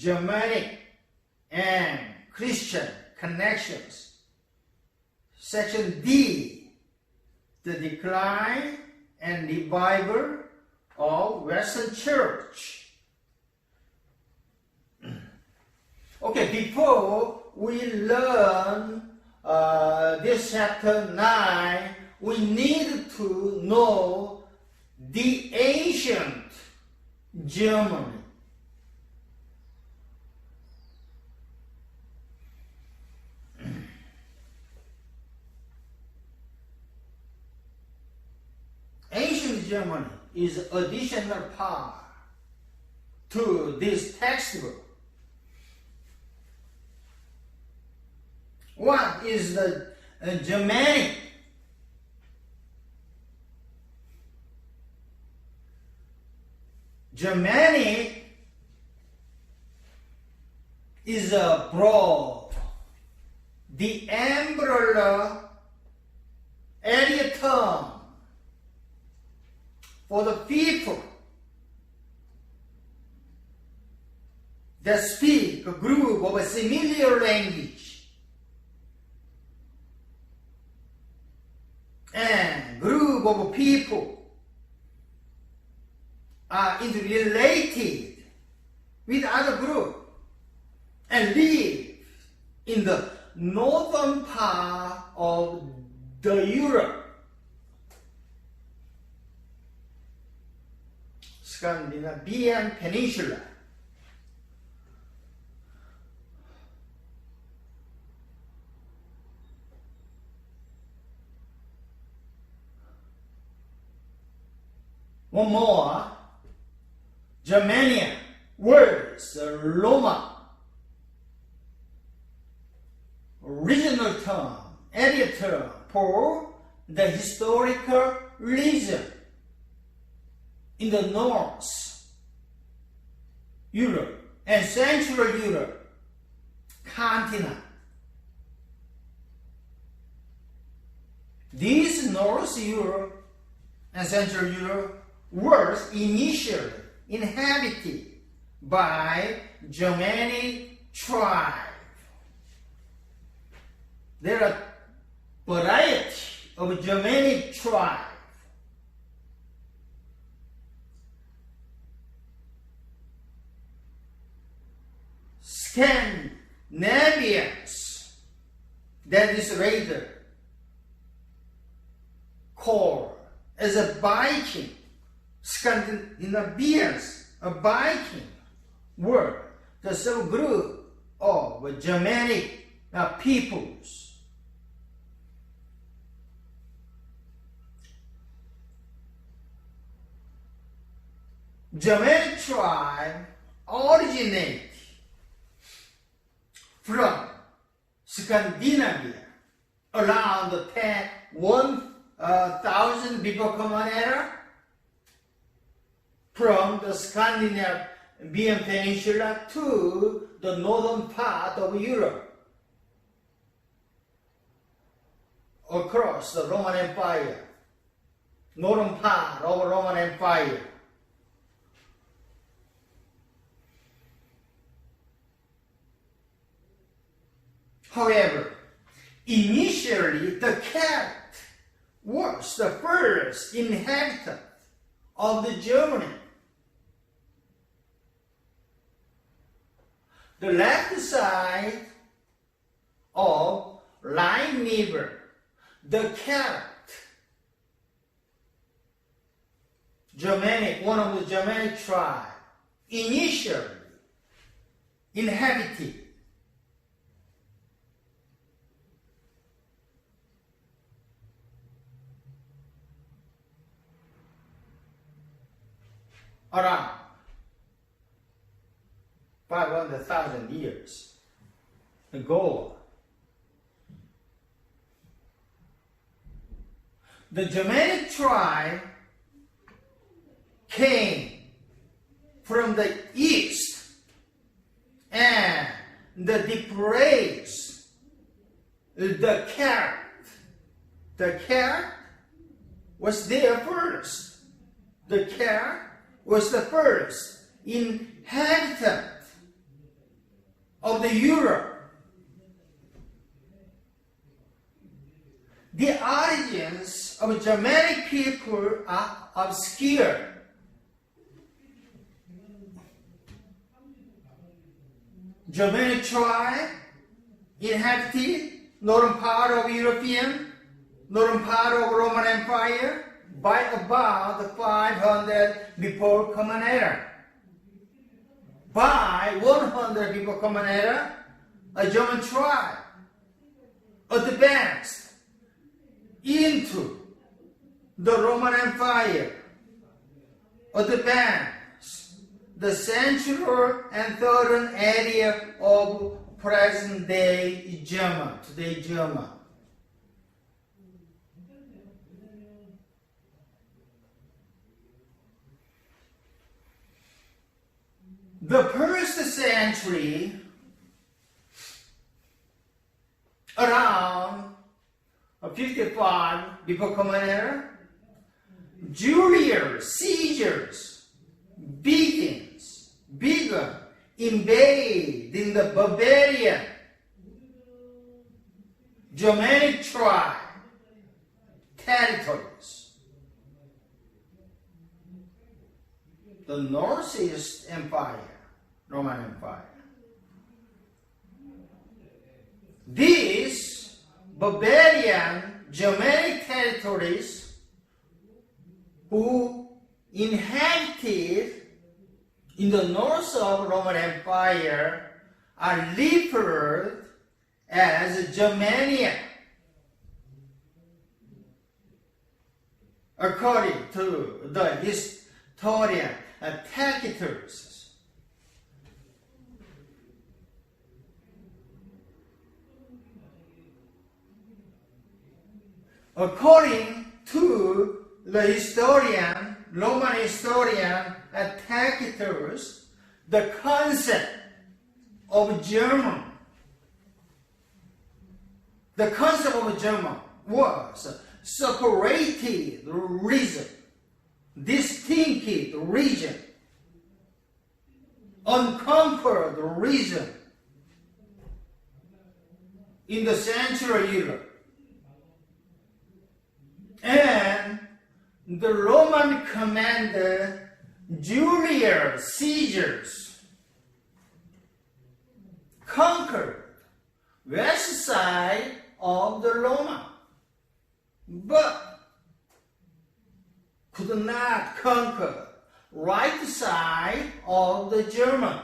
Germanic and Christian connections. Section D, the decline and revival of Western Church. Okay, before we learn this chapter 9, we need to know the ancient Germany. Ancient Germany is additional part to this textbook. What is the Germanic? Germanic is a broad, the umbrella area term for the people that speak a group of a similar language and group of people are interrelated with other group and live in the northern part of the Scandinavian Peninsula. One more, Germania words, Roma, original term, area term for the historical region in the North Europe and Central Europe continent. These North Europe and Central Europe were initially inhabited by Germanic tribes. There are variety of Germanic tribes. Scandinavians, that is later called as a Viking. Scandinavians, a Viking, were the subgroup of Germanic peoples. Germanic tribe originate from Scandinavia around the 1000 before Common Era, from the Scandinavian Peninsula to the northern part of Europe, across the Roman Empire, northern part of Roman Empire. However, initially the Celt was the first inhabitant of the Germany. The left side of Rhine River, the Celt, Germanic, one of the Germanic tribes, initially inhabited around 500,000 years ago. The Germanic tribe came from the east and displaced the Celt. The Celt was there first. The Celt was the first inhabitant of the Europe. The origins of Germanic people are obscure. Germanic tribe inhabited northern part of northern part of Roman Empire by about 500 before Common Era. By 100 before Common Era, a German tribe advanced into the Roman Empire, advanced the central and southern area of present-day German, today German. The first century, around 55 before Common Era, Julius Caesars began invading the barbarian Germanic tribe territories. The Northeast Empire, Roman Empire. These barbarian Germanic territories who inhabited in the north of Roman Empire are referred as Germania. According to the historian Tacitus. According to the Roman historian Tacitus, the concept of German was separated region, distinct region, unconquered region in the Central Europe. And the Roman commander Julius Caesars conquered west side of the Roma, but could not conquer right side of the German,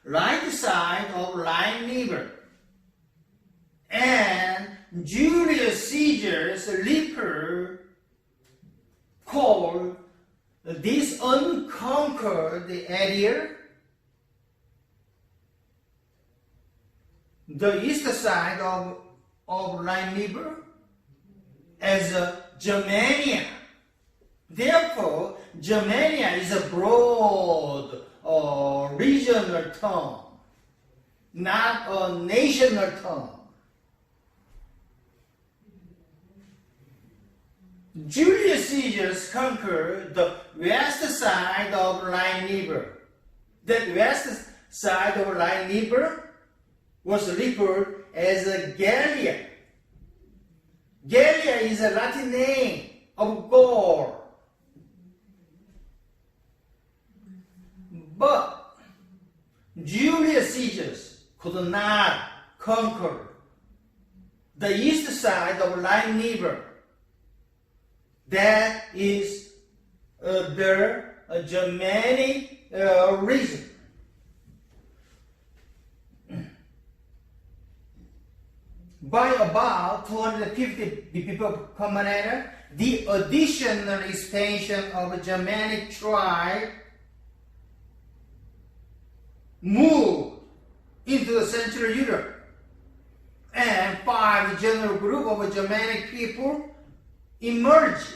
right side of Rhine River. And Julius Caesar's leader called this unconquered area the east side of Rhine River as Germania. Therefore, Germania is a broad regional term, not a national term. Julius Caesar conquered the west side of Rhine River. That west side of Rhine River was referred as Gallia. Gallia is a Latin name of Gaul. But Julius Caesar could not conquer the east side of Rhine River. That is the Germanic region. By about 250 before Common Era, the additional expansion of Germanic tribe moved into the Central Europe, and 5 general group of Germanic people emerged.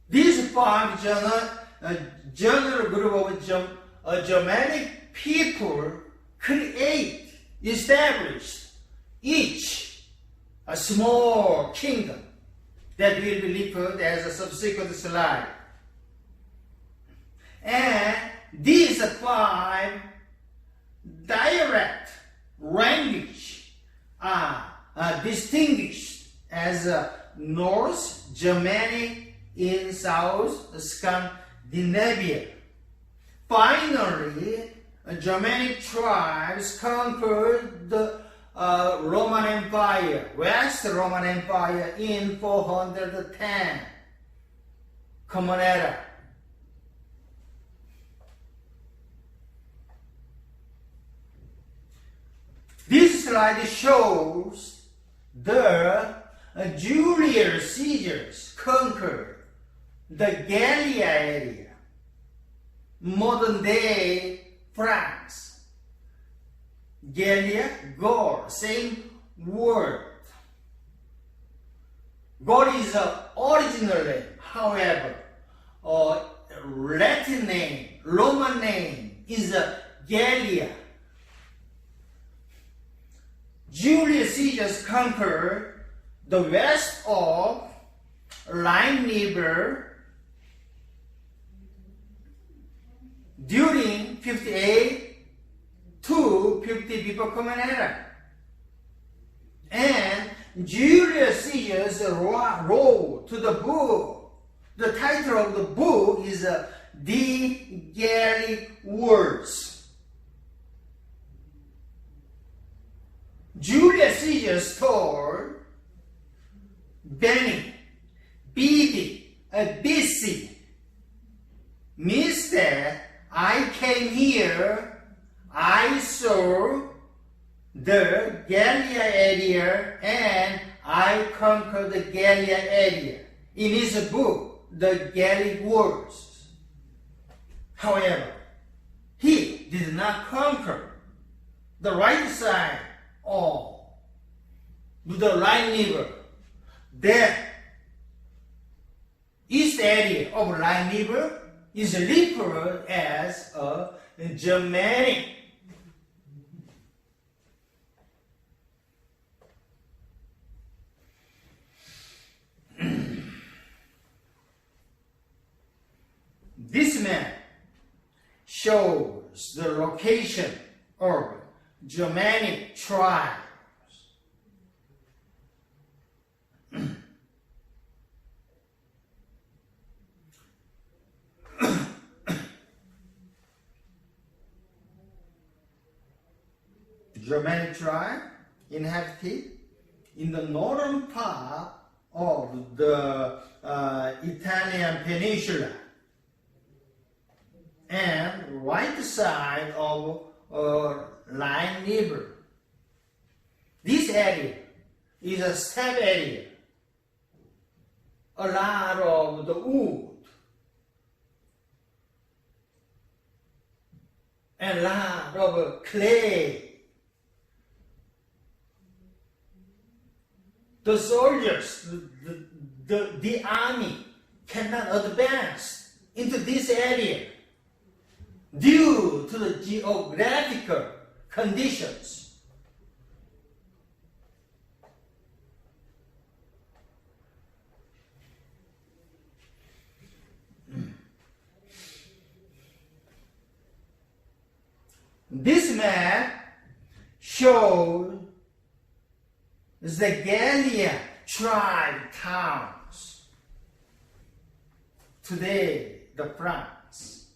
These 5 general group of Germanic people established each a small kingdom that will be referred as a subsequent slide. And these 5 dialect language are distinguished as North Germanic in South Scandinavia. Finally, Germanic tribes conquered the Roman Empire, West Roman Empire in 410 Common Era. This slide shows the Julius Caesar conquered the Gallia area, modern-day France. Gallia, Gaul, same word. Gaul is originally, however, a Latin name, Roman name is Gallia. Julius Caesar conquered the west of Rhine River during 58 to 50 before Common Era. And Julius Caesar wrote to the book. The title of the book is The Gallic Wars. Julius Caesar told Benny, BC means that I came here, I saw the Gallia area, and I conquered the Gallia area. In his book, The Gallic Wars. However, he did not conquer the right side of the Rhine River. The east area of Rhine River is referred as a Germanic. This map shows the location of Germanic tribes. Germanic tribe inhabited in the northern part of the Italian peninsula and right side of Rhine River. This area is a steppe area. A lot of the wood and a lot of clay. The soldiers, the army cannot advance into this area due to the geographical conditions. This map shows the Gallia tribe towns. Today, the France.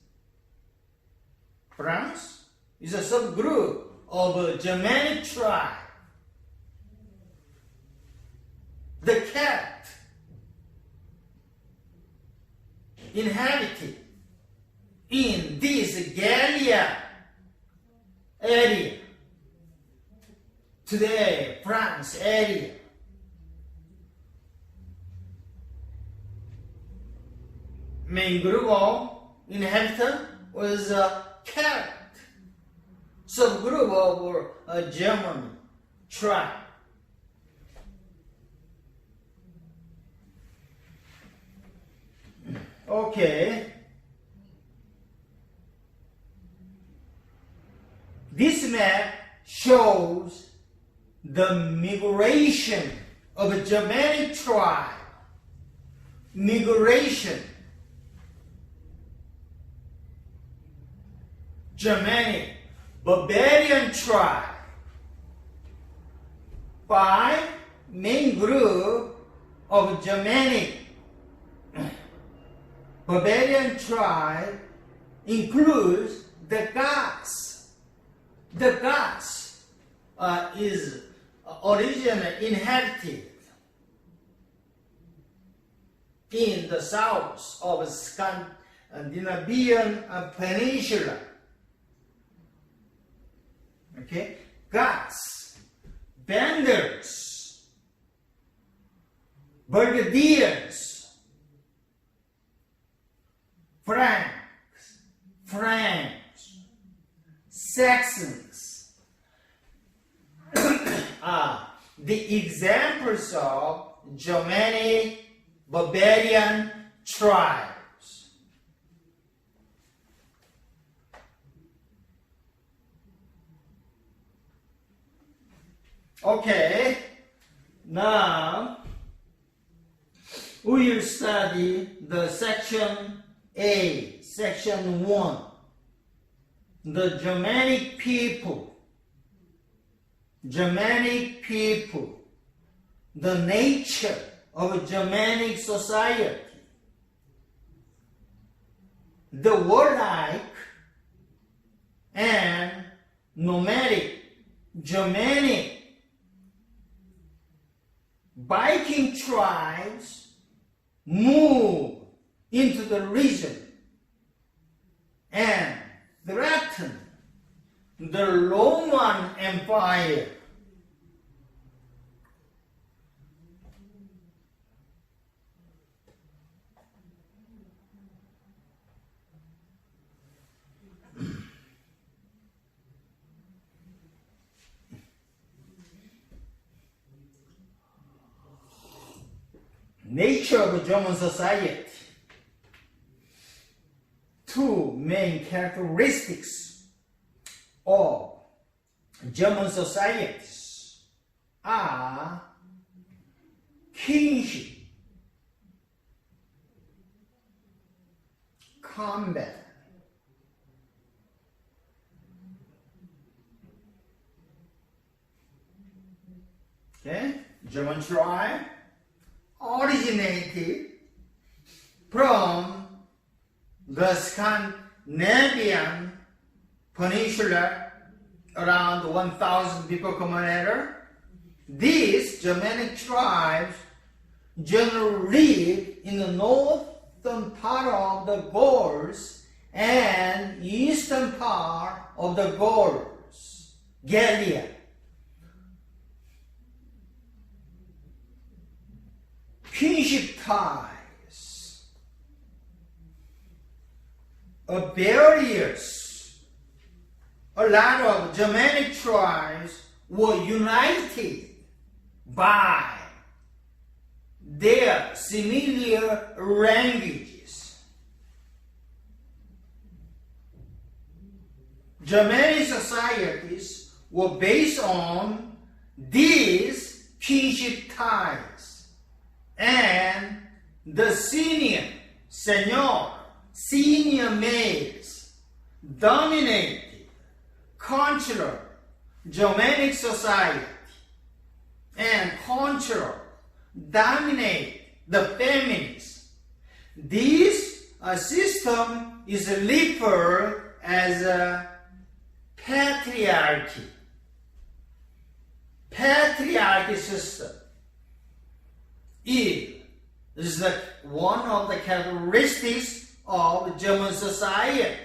France is a subgroup of a Germanic tribe. The Celt inhabited in this Gallia area. Today, France area. Main group of inhabitant was Celt, subgroup of a German tribe. Okay. This map shows the migration of a Germanic tribe. Migration. Germanic barbarian tribe. 5 main group of Germanic barbarian tribe includes the Goths. The Goths is originally inhabited in the south of Scandinavian peninsula. Okay, Goths, Vandals, Burgundians, Franks, Saxons are the examples of Germanic barbarian tribes. Okay, now we will study the section A, section 1, the Germanic people, the nature of Germanic society, the warlike and nomadic Germanic Viking tribes move into the region and threaten the Roman Empire. Nature of German society. 2 main characteristics of German societies are kinship, combat, okay? German tribe originated from the Scandinavian peninsula around 1,000 before Common Era. These Germanic tribes generally lived in the northern part of the Gauls and eastern part of the Gauls, Gallia. Kinship ties are barriers. A lot of Germanic tribes were united by their similar languages. Germanic societies were based on these kinship ties. And the senior males dominated cultural Germanic society, and cultural dominated the feminists. This system is referred as a patriarchy. Patriarchy system is one of the characteristics of German society.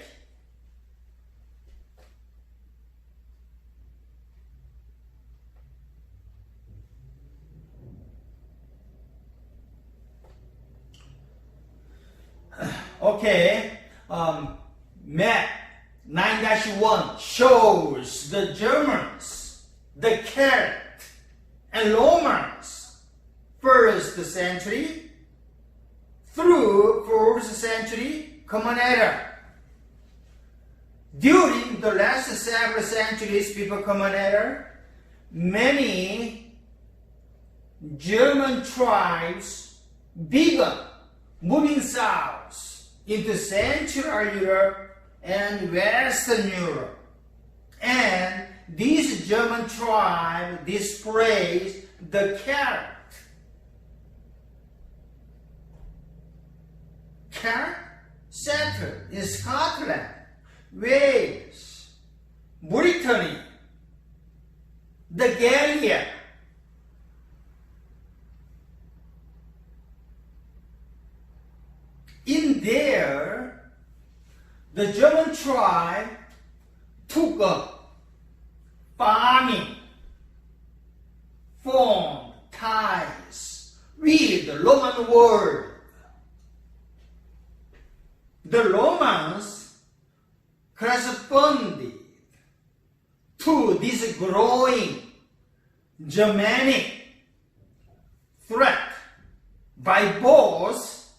Okay, map 9-1 shows the Germans, the Celts, and Romans 1st century through 4th century Common Era. During the last several centuries before Common Era, many German tribes began moving south into Central Europe and Western Europe, And this German tribe displays the carrot. Carrot settled in Scotland, Wales, Brittany, the Gallia. In there, the German tribe took up farming, formed ties with the Roman world. The Romans corresponded to this growing Germanic threat by both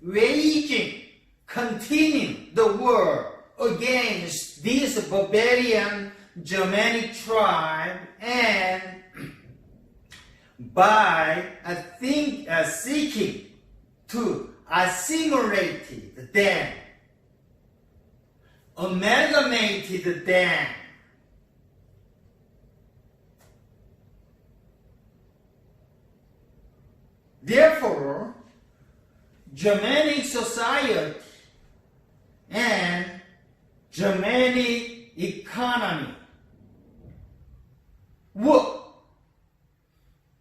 waging continuing the war against this barbarian Germanic tribe and by seeking to assimilate them, amalgamated them. Therefore, Germanic society and Germanic economy would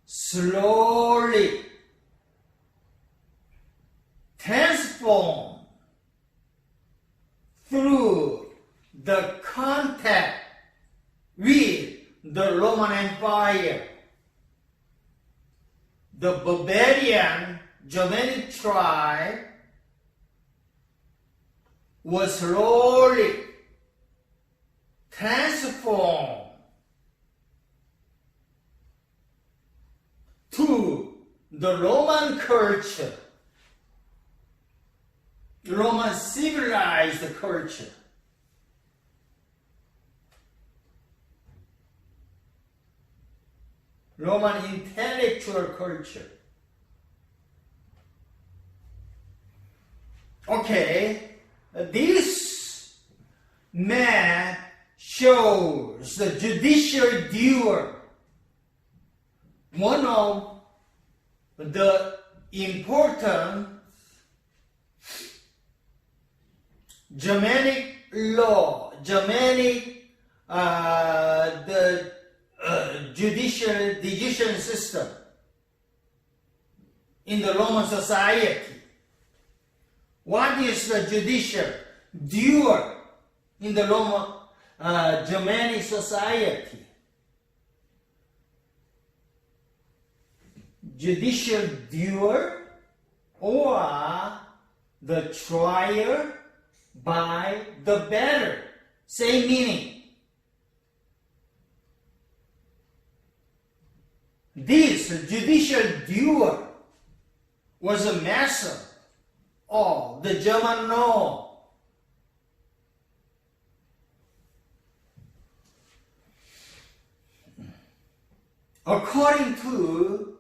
slowly transform through the contact with the Roman Empire. The barbarian Germanic tribe was slowly transformed to the Roman culture, Roman civilized culture. Roman intellectual culture. Okay, this map shows the judicial duel. One of the important Germanic law, judicial decision system in the Roman society. What is the judicial duel in the Roman Germanic society? Judicial duel or the trial by the better. Same meaning. This judicial duel was a method of the German law. According to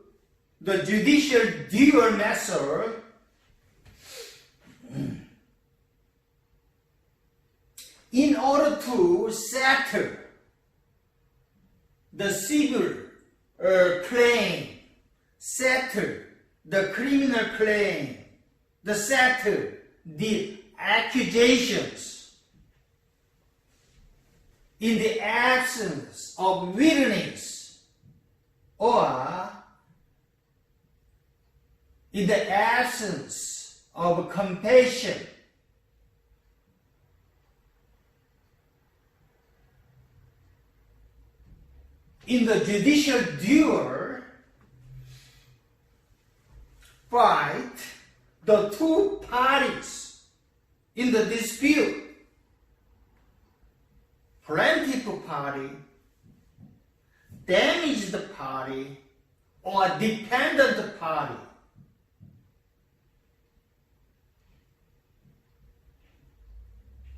the judicial duel method, in order to settle the civil claim, settle the criminal claim, settle the accusations, in the absence of witness or in the absence of compassion, in the judicial duel, fight the two parties in the dispute, plaintiff party, damaged party, or dependent party.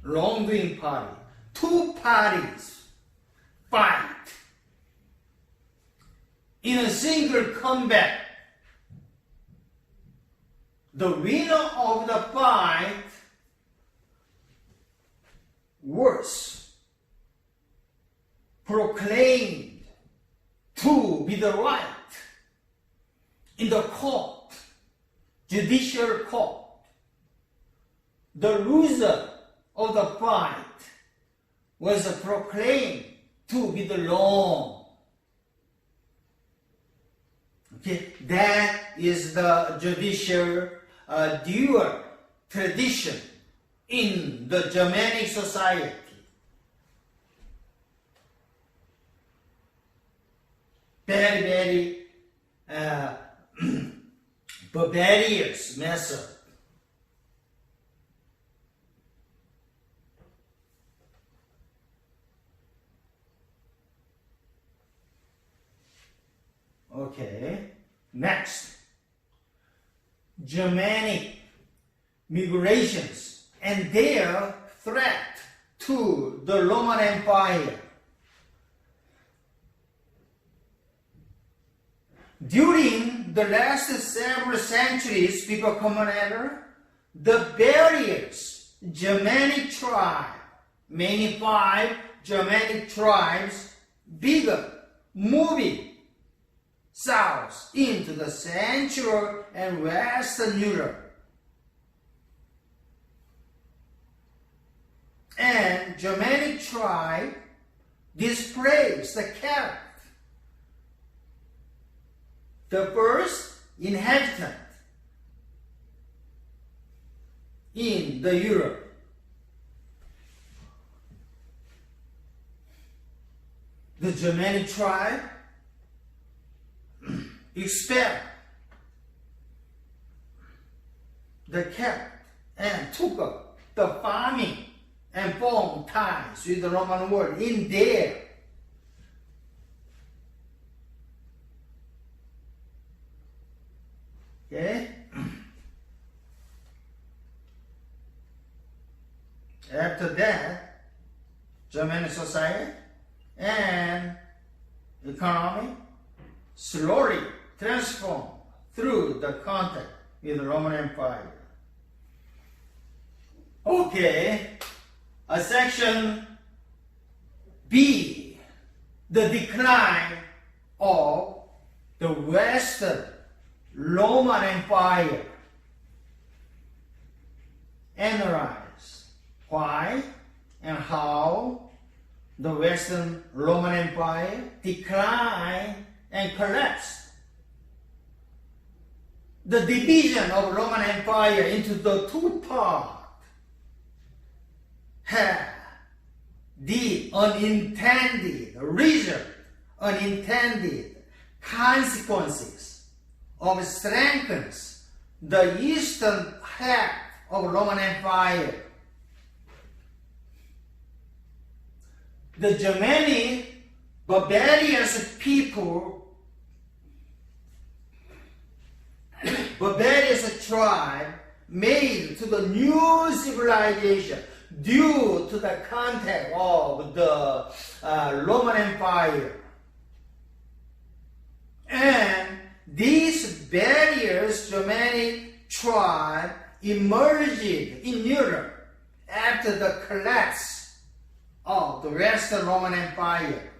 Wrongdoing party. Two parties fight in a single combat. The winner of the fight was proclaimed to be the right in the court, judicial court. The loser of the fight was proclaimed to be the wrong. Okay, that is the judicial dual tradition in the Germanic society. Very, very barbarous method. Okay, next. Germanic migrations and their threat to the Roman Empire. During the last several centuries before Common Era, the various Germanic tribes, many 5 Germanic tribes, began moving south into the Central and Western Europe. And Germanic tribe displaced the Celts, the first inhabitant in the Europe. The Germanic tribe expelled the Celts and took up the farming and formed ties with the Roman world in there. Okay? After that, Germanic society and economy slowly transformed through the contact with the Roman Empire. Okay, section B, the decline of the Western Roman Empire. Analyze why and how the Western Roman Empire declined and collapsed. The division of Roman Empire into the 2 parts had the unintended result, unintended consequences of strengthens the eastern half of Roman Empire. The Germanic barbarous people, barbarous tribe made to the new civilization due to the contact of the Roman Empire. And these various Germanic tribes emerged in Europe after the collapse of the Western Roman Empire.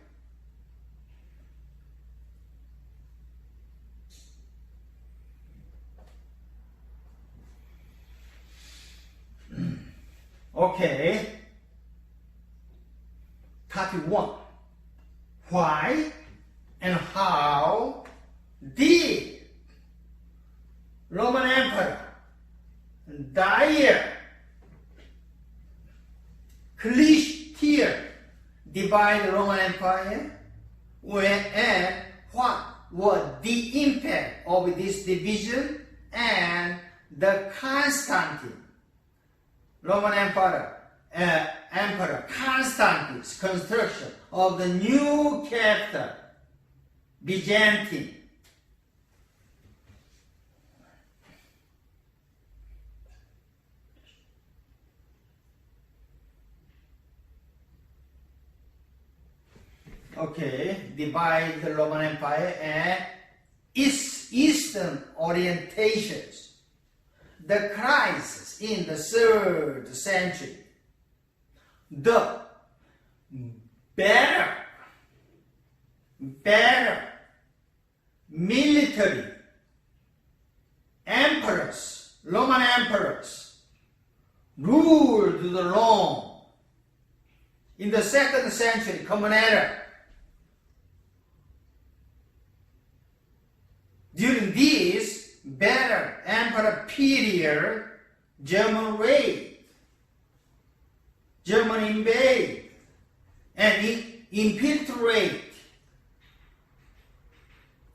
Okay, topic 1. Why and how did Roman Emperor Dire clear divide the Roman Empire? And what was the impact of this division and the Constantine, Roman Emperor Constantine's construction of the new capital, Byzantium? Okay, divide the Roman Empire and its eastern orientations. The crisis in the 3rd century. The better better military emperors, Roman emperors, ruled the Rome in the 2nd century Common Era. During this better emperor period, German raid, German invade, and infiltrate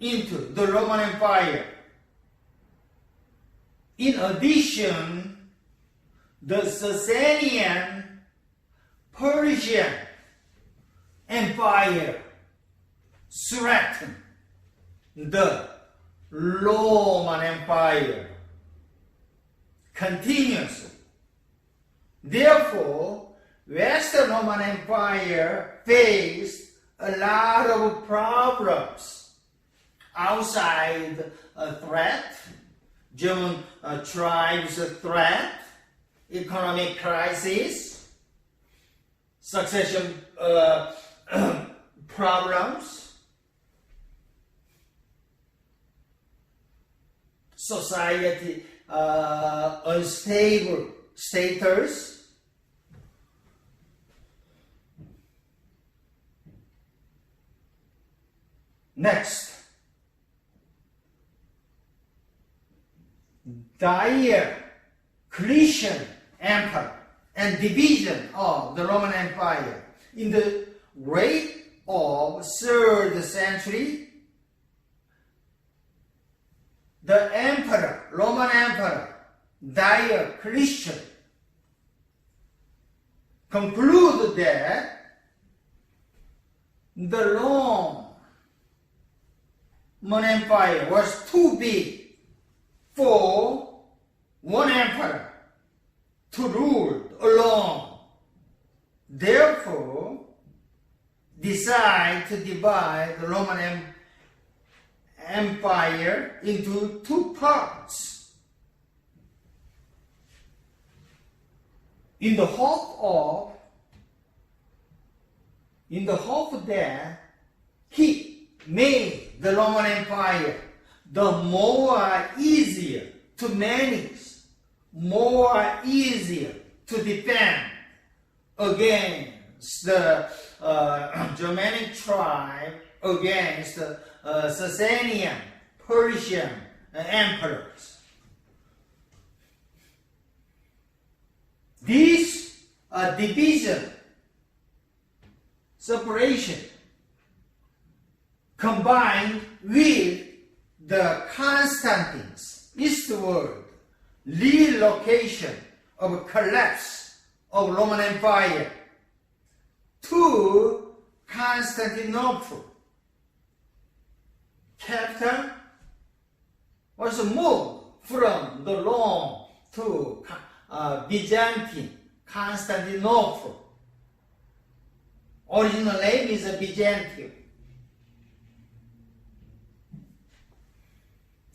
into the Roman Empire. In addition, the Sasanian Persian Empire threatened the Roman Empire continuously. Therefore, Western Roman Empire faced a lot of problems. Outside threat, German tribes threat, economic crisis, succession problems, society unstable status. Next, Diocletian Empire and division of the Roman Empire. In the late of 3rd century, the emperor, Roman Emperor Diocletian, concluded that the Roman Empire was too big for one emperor to rule alone. Therefore, decide to divide the Roman Empire into 2 parts, in the hope that he made the Roman Empire the more easier to manage, more easier to defend against the Germanic tribe, against the Sasanian, Persian emperors. This division, separation, combined with the Constantine's eastward relocation of collapse of Roman Empire to Constantinople, capital was moved from the Rome to Byzantine, Constantinople. Original name is Byzantium.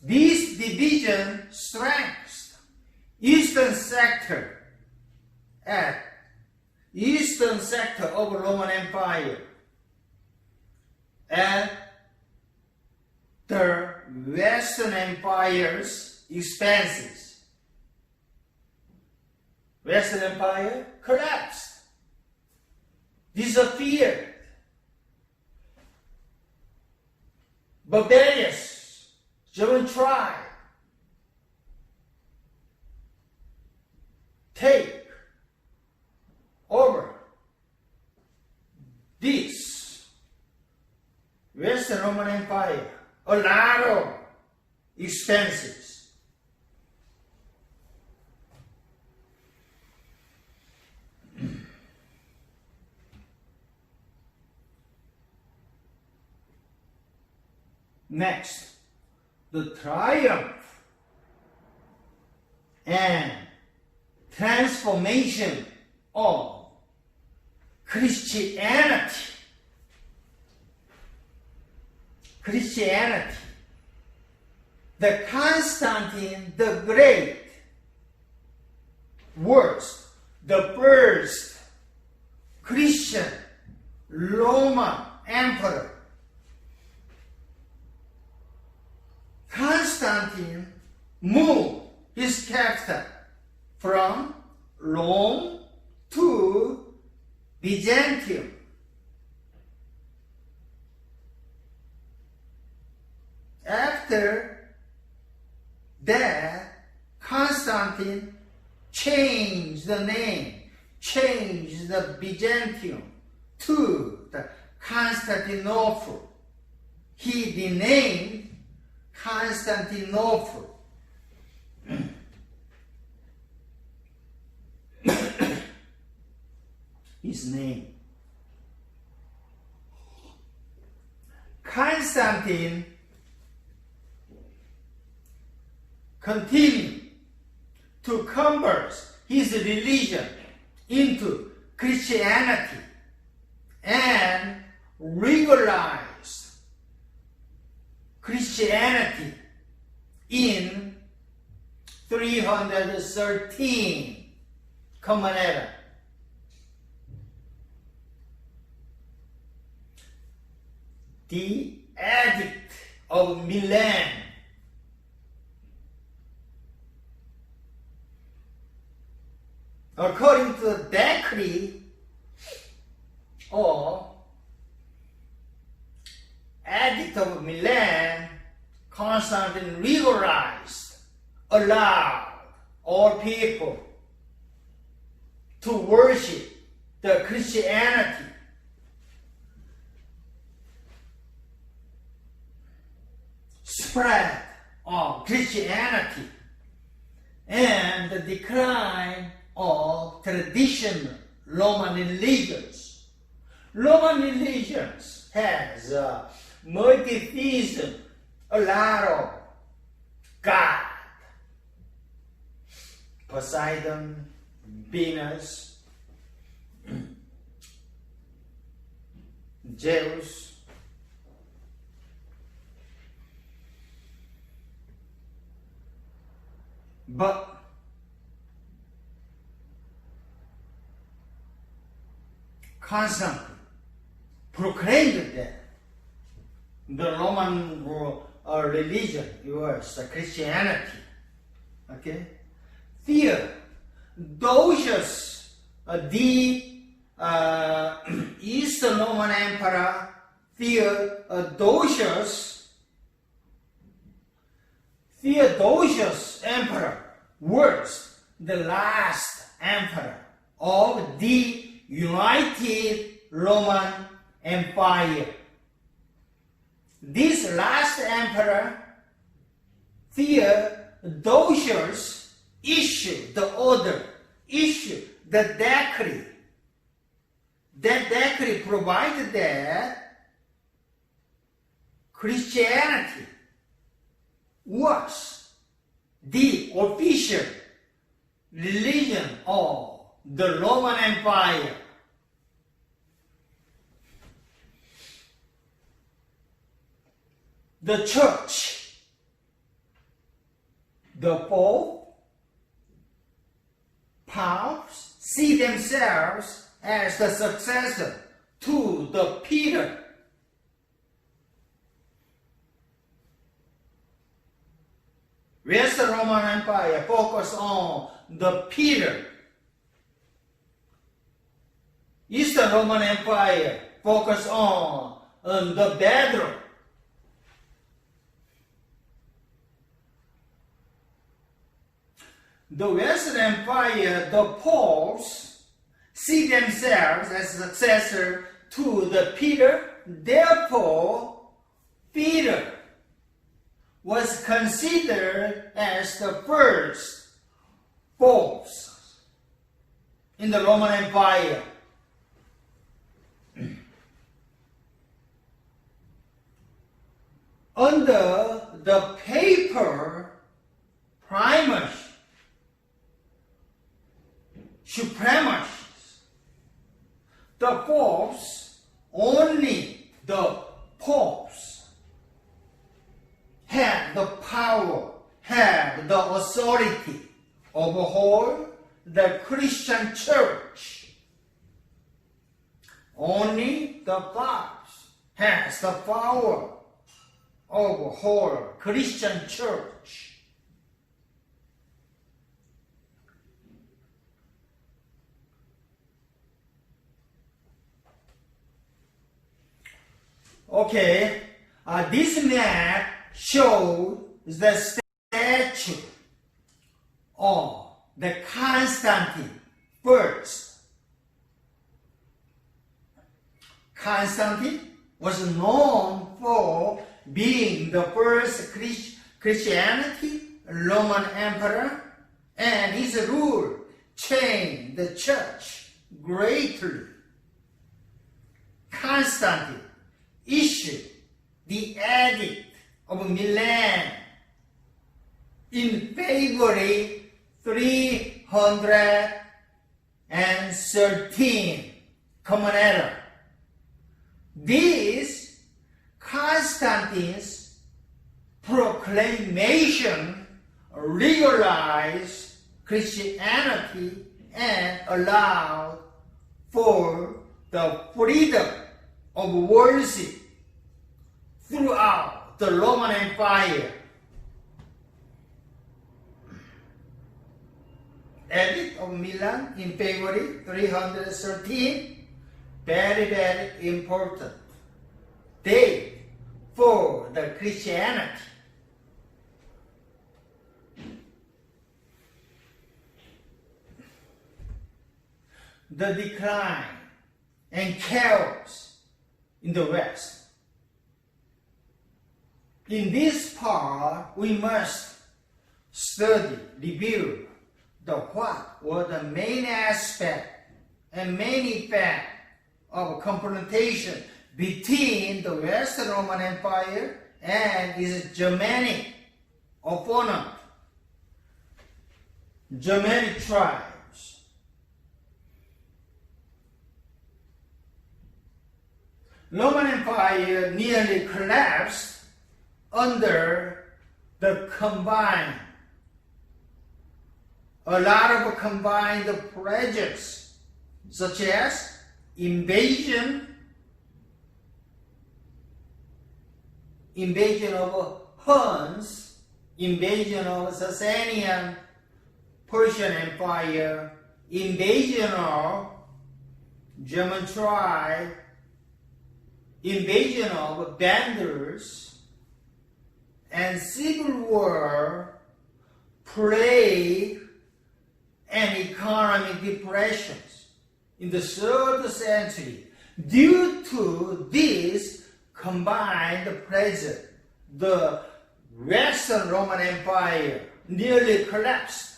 This division strengthens eastern sector of Roman Empire and the Western Empire's expenses. Western Empire collapsed, disappeared. Barbarous German tribe take over this Western Roman Empire, a lot of expenses. Next, the triumph and transformation of Christianity. The Constantine the Great was the first Christian Roman emperor Constantine moved his capital from Rome to Byzantium. After that, Constantine changed the name, changed the Byzantium to the Constantinople. He renamed Constantinople. His name. Constantine continued to convert his religion into Christianity and regularized Christianity in 313 Common Era. The Edict of Milan according to the decree or Edict of Milan, Constantine regularized, allowed all people to worship the Christianity. Spread of Christianity and the decline of traditional Roman religions. Roman religions has multi-theism, a lot of God, Poseidon, Venus, Zeus, but Constantine proclaimed that the Roman religion was Christianity. Okay? Theodosius, the Eastern Roman Emperor Theodosius Emperor was the last emperor of the United Roman Empire. This last emperor, Theodosius, issued the order, issued the decree. That decree provided that Christianity was the official religion of the Roman Empire. The church, the Pope, popes see themselves as the successor to the Peter. Western Roman Empire focused on the Peter. Eastern Roman Empire focused on the Pedro. The Western Empire, the popes, see themselves as successor to the Peter. Therefore, Peter was considered as the first popes in the Roman Empire. Under the papal primacy, supremacy, the popes, only the popes had the power, had the authority overhaul the Christian church. Only the popes has the power of whole Christian church. Okay, this map shows the statue of the Constantine first. Constantine was known for being the first Christianity Roman emperor, and his rule changed the church greatly. Constantine issued the Edict of Milan in February 313, Common Era. This Constantine's proclamation legalized Christianity and allowed for the freedom of worship throughout the Roman Empire. Edict of Milan in February 313, very, very important date for the Christianity. The decline and chaos in the West. In this part, we must study, review what were the main aspect and main effect of confrontation between the Western Roman Empire and its Germanic opponent, Germanic tribes. Roman Empire nearly collapsed under the a lot of combined pressures, such as invasion of Huns, invasion of Sasanian Persian Empire, invasion of German tribe, invasion of Vandals, and civil war, plague, and economic depressions in the 3rd century. Due to this combined pressure, the Western Roman Empire nearly collapsed.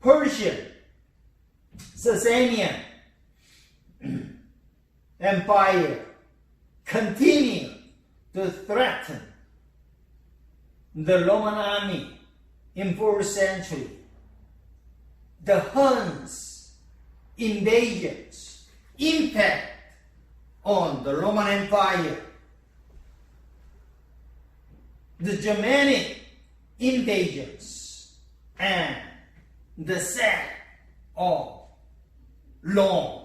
Persian, Sasanian Empire continued to threaten the Roman army in 4th century. The Huns invasions impact on the Roman Empire. The Germanic invasions and the sack of Rome.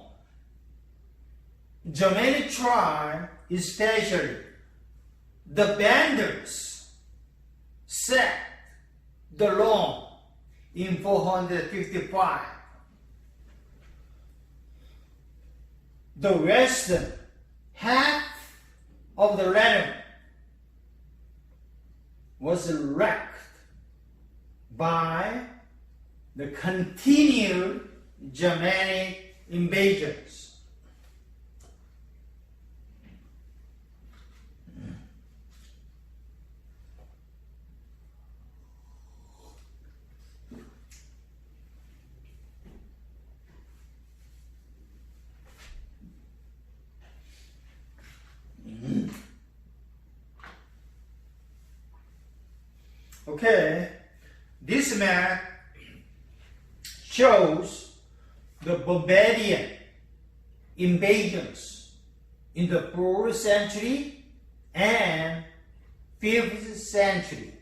Germanic tribe, especially the Vandals, sacked the Rome in 455. The western half of the realm was wrecked by the continued Germanic invasions. Okay, this map shows the Barbarian invasions in the 4th century and 5th century.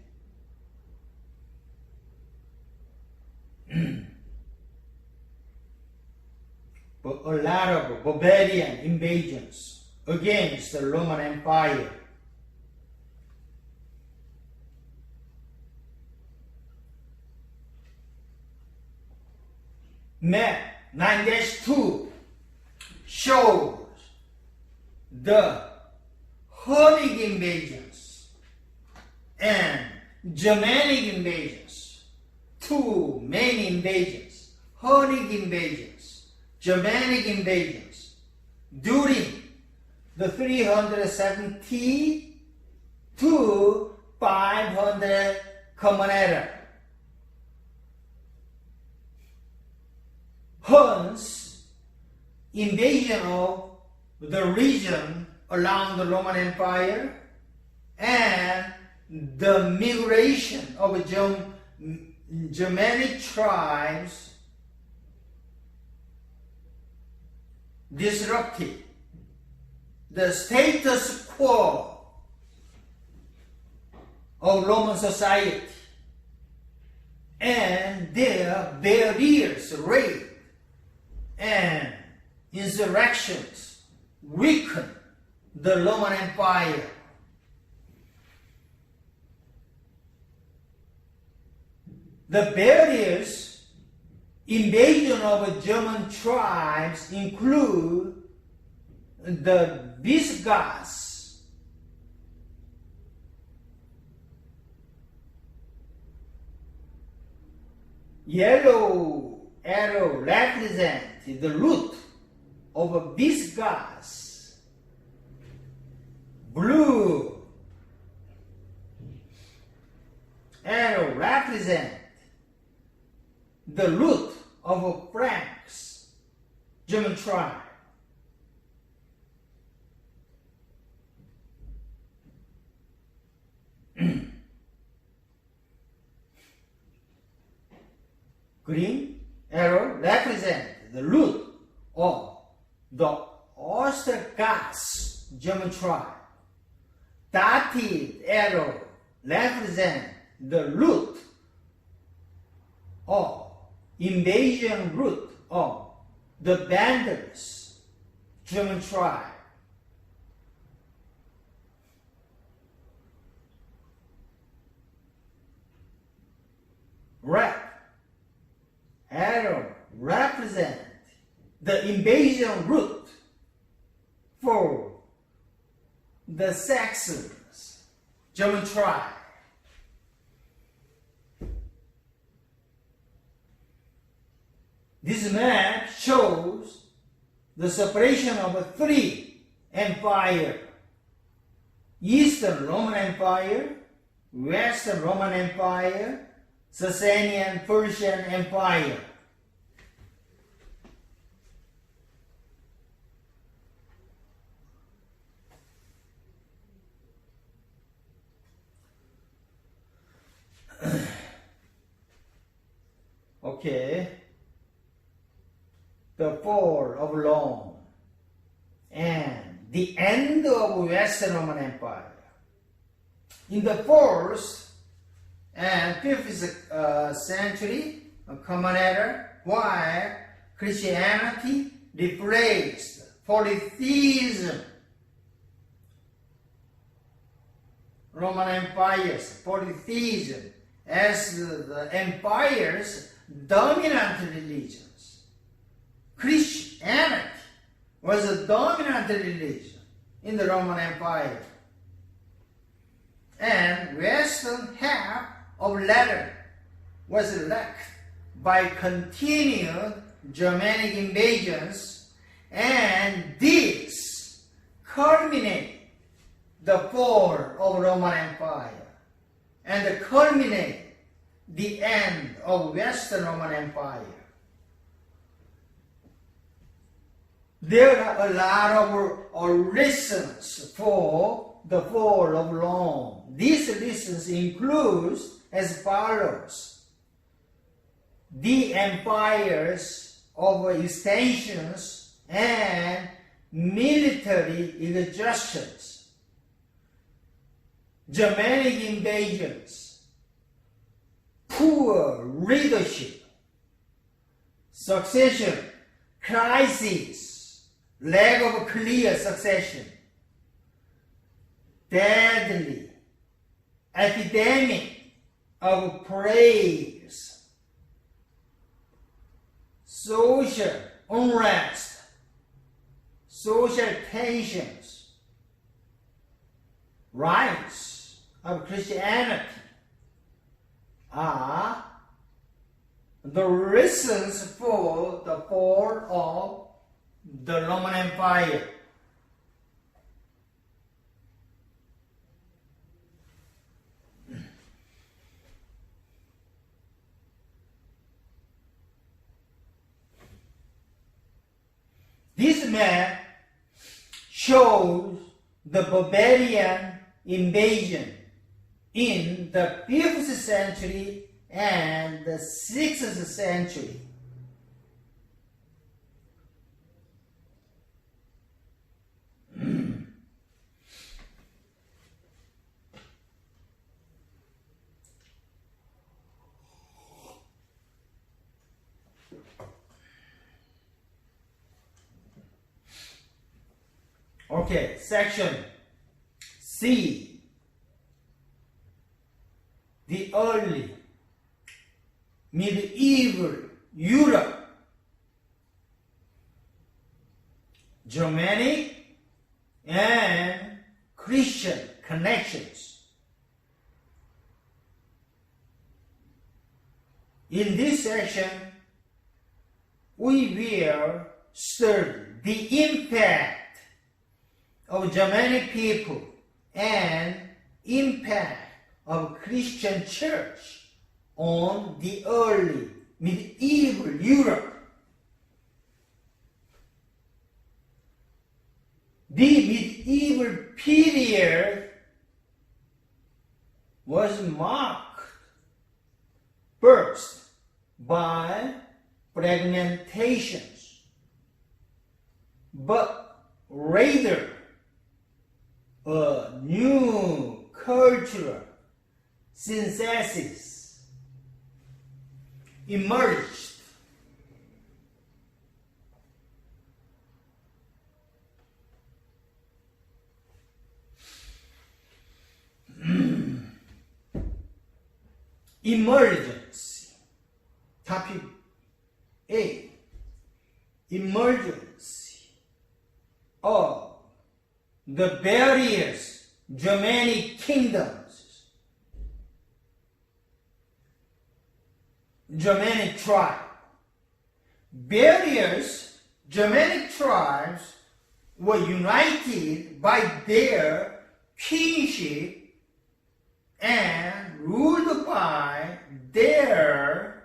a lot of barbarian invasions against the Roman Empire. Map 9-2 shows the Hunnic invasions and Germanic invasions. Two main invasions, Hunnic invasions, Germanic invasions, during the 370 to 500 Common Era. Hun's invasion of the region along the Roman Empire and the migration of Germanic tribes disrupted the status quo of Roman society, and their barriers raised and insurrections weakened the Roman Empire. The barriers invasion of German tribes include the Visigoths, yellow arrow represents the root of Visigoths, blue arrow represents the root of Franks, German tribe. Green arrow represents the root of the Ostrogoths, German tribe. Dotted arrow represents the root of invasion route of the Vandals, German tribe. Red arrow represent the invasion route for the Saxons, German tribe. This map shows the separation of three empires: Eastern Roman Empire, Western Roman Empire, Sasanian Persian Empire. Okay. The fall of Rome and the end of Western Roman Empire. In the 4th and 5th century, Common Era, while Christianity replaced polytheism, Roman Empire's polytheism as the empire's dominant religions. Christianity was a dominant religion in the Roman Empire, and western half of Latin was wrecked by continued Germanic invasions, and this culminated the fall of Roman Empire and culminated the end of Western Roman Empire. There are a lot of reasons for the fall of Rome. These reasons include as follows: the empires of extensions and military exhaustions, Germanic invasions, poor leadership, succession crisis, lack of clear succession, deadly epidemic of plagues, social unrest, social tensions, rise of Christianity are the reasons for the fall of the Roman Empire. This map shows the barbarian invasion in the 5th century and the 6th century. Okay, section C. The early medieval Europe, Germanic and Christian connections. In this section, we will study the impact of Germanic people and impact of Christian church on the early medieval Europe. The medieval period was marked first by fragmentations, but rather a new cultural synthesis emerged. Emergence. Topic A. Emergence of the various Germanic kingdoms, Germanic tribe. Various Germanic tribes were united by their kinship and ruled by their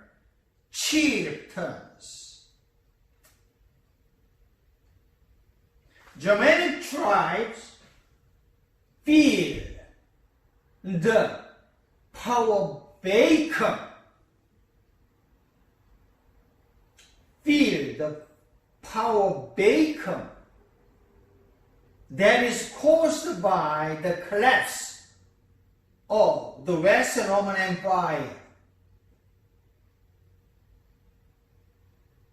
chieftains. Germanic tribes feel the power vacuum, that is caused by the collapse of the Western Roman Empire.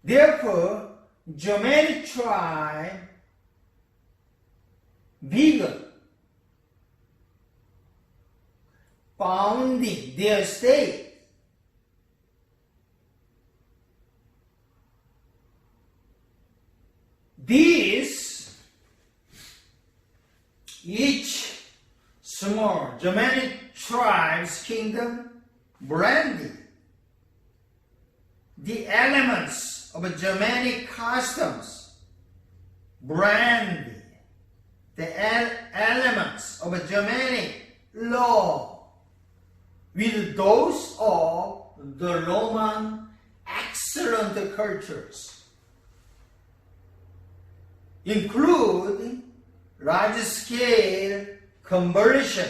Therefore, Germanic tribe began founding their state. Each small Germanic tribe's kingdom blended the elements of Germanic customs, blended the elements of Germanic law with those of the Roman excellent cultures, including large-scale conversion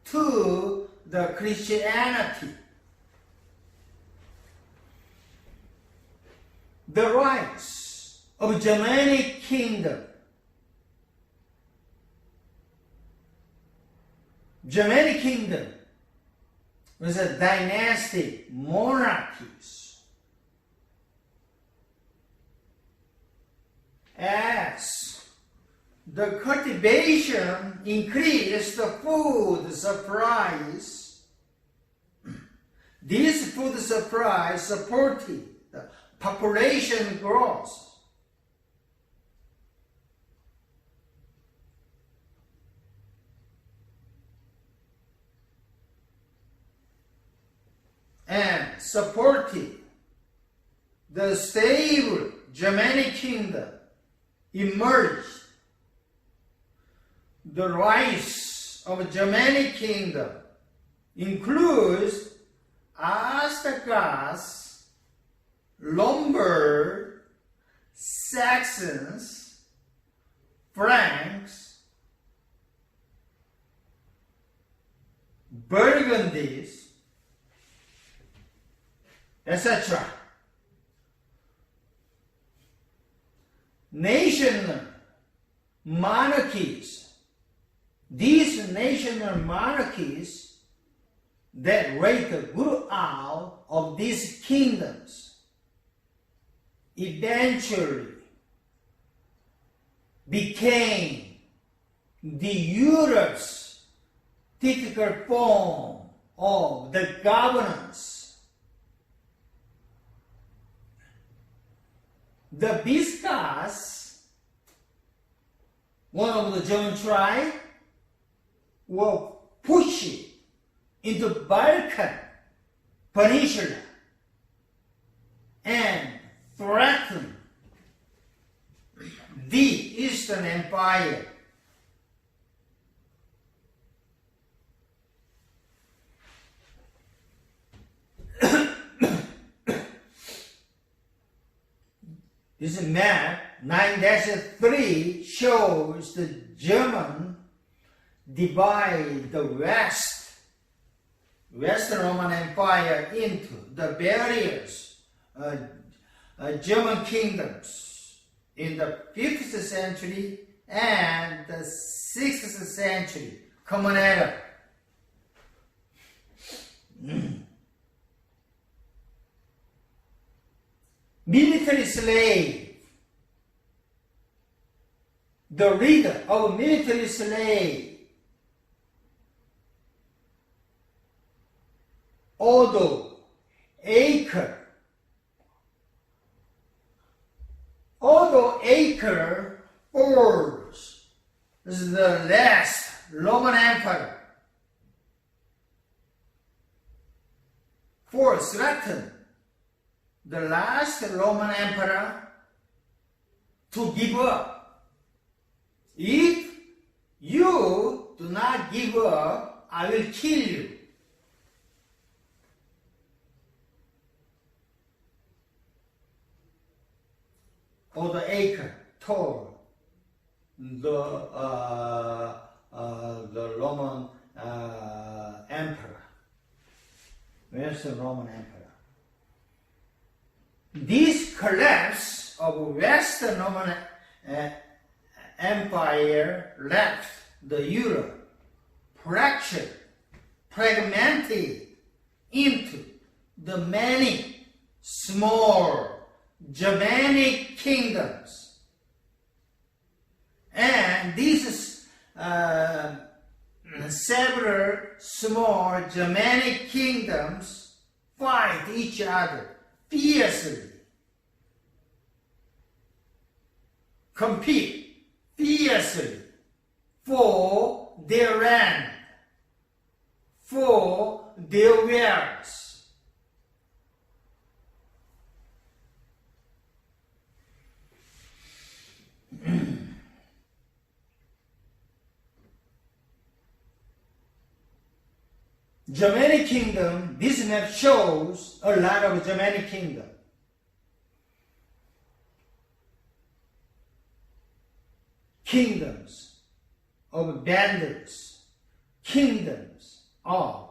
to the Christianity. The rise of Germanic kingdom. Germanic kingdom was a dynastic monarchies As the cultivation increased the food supplies, this food supply supported the population growth. And supported the stable Germanic kingdom emerged. The rise of Germanic kingdom includes Ostrogoths, Lombards, Saxons, Franks, Burgundies, etc. National monarchies. These national monarchies that grew out of these kingdoms eventually became the Europe's typical form of the governance. The Visigoths, one of the German tribes, were pushed into Balkan Peninsula and threatened the Eastern Empire. This map 9-3 shows the German divide the Western Roman Empire into the various German kingdoms in the 5th century and the 6th century Common Era. Military slave. The leader of military slave, Odo Acre. Odo Acre was the last Roman emperor for threatened the last Roman emperor to give up. If you do not give up, I will kill you. Odo Acre told the Roman emperor, Western Roman emperor. This collapse of Western Roman Empire left the Europe fractured, fragmented into the many small Germanic kingdoms. And these several small Germanic kingdoms fight each other fiercely, compete fiercely for their land, for their wealth. Germanic kingdom, this map shows a lot of Germanic kingdom. Kingdoms of Vandals, kingdoms of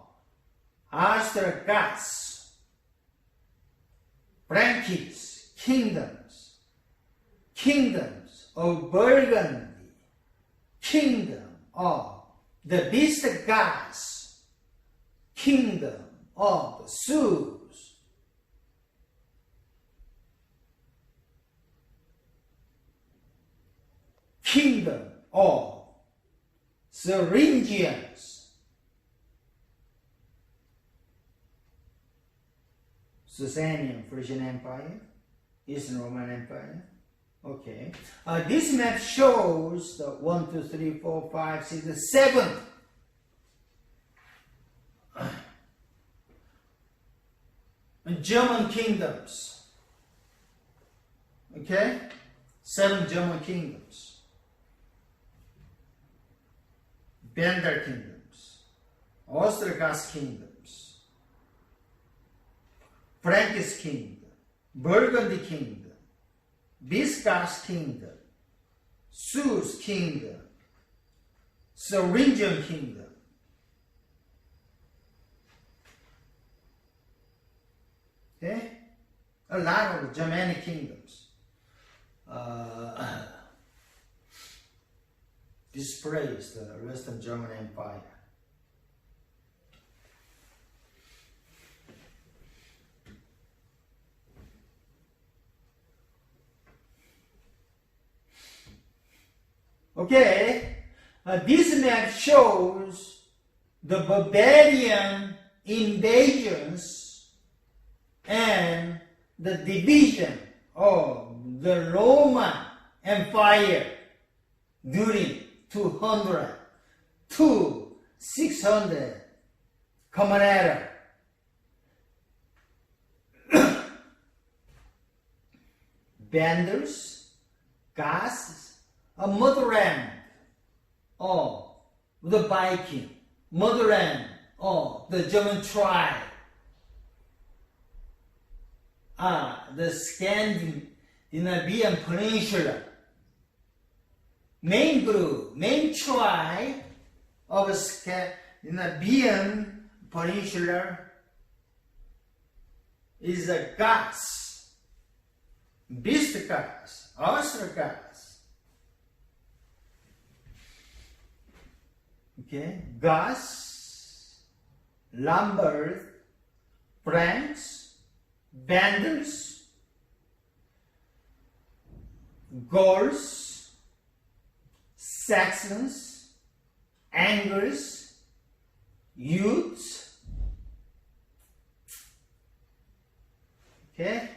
Ostrogoths, Frankish kingdoms, kingdoms of Burgundy, kingdom of the Visigoths, kingdom of the Sioux. kingdom of Thuringians. Sasanian Persian Empire, Eastern Roman Empire. Okay. This map shows the 1, 2, 3, 4, 5, 6, 7 German kingdoms. Okay? 7 German kingdoms. Bender kingdoms. Ostrogoth kingdoms. Frankish kingdom. Burgundy kingdom. Visigoth kingdom. Sus kingdom. Thuringian kingdom. Okay? A lot of Germanic kingdoms displays the Western German Empire. Okay, this map shows the barbarian invasions and the division of the Roman Empire during 200 to 600 Common Era. Vandals, Goths, a motherland of the Viking, motherland of the German tribe. The Scandinavian Peninsula. Main group, main tribe of Scandinavian Peninsula is the Goths, Visigoths, Ostrogoths. Okay, Goths, Lombards, Franks, Vandals, Gauls, Saxons, Angles, Utes. Okay?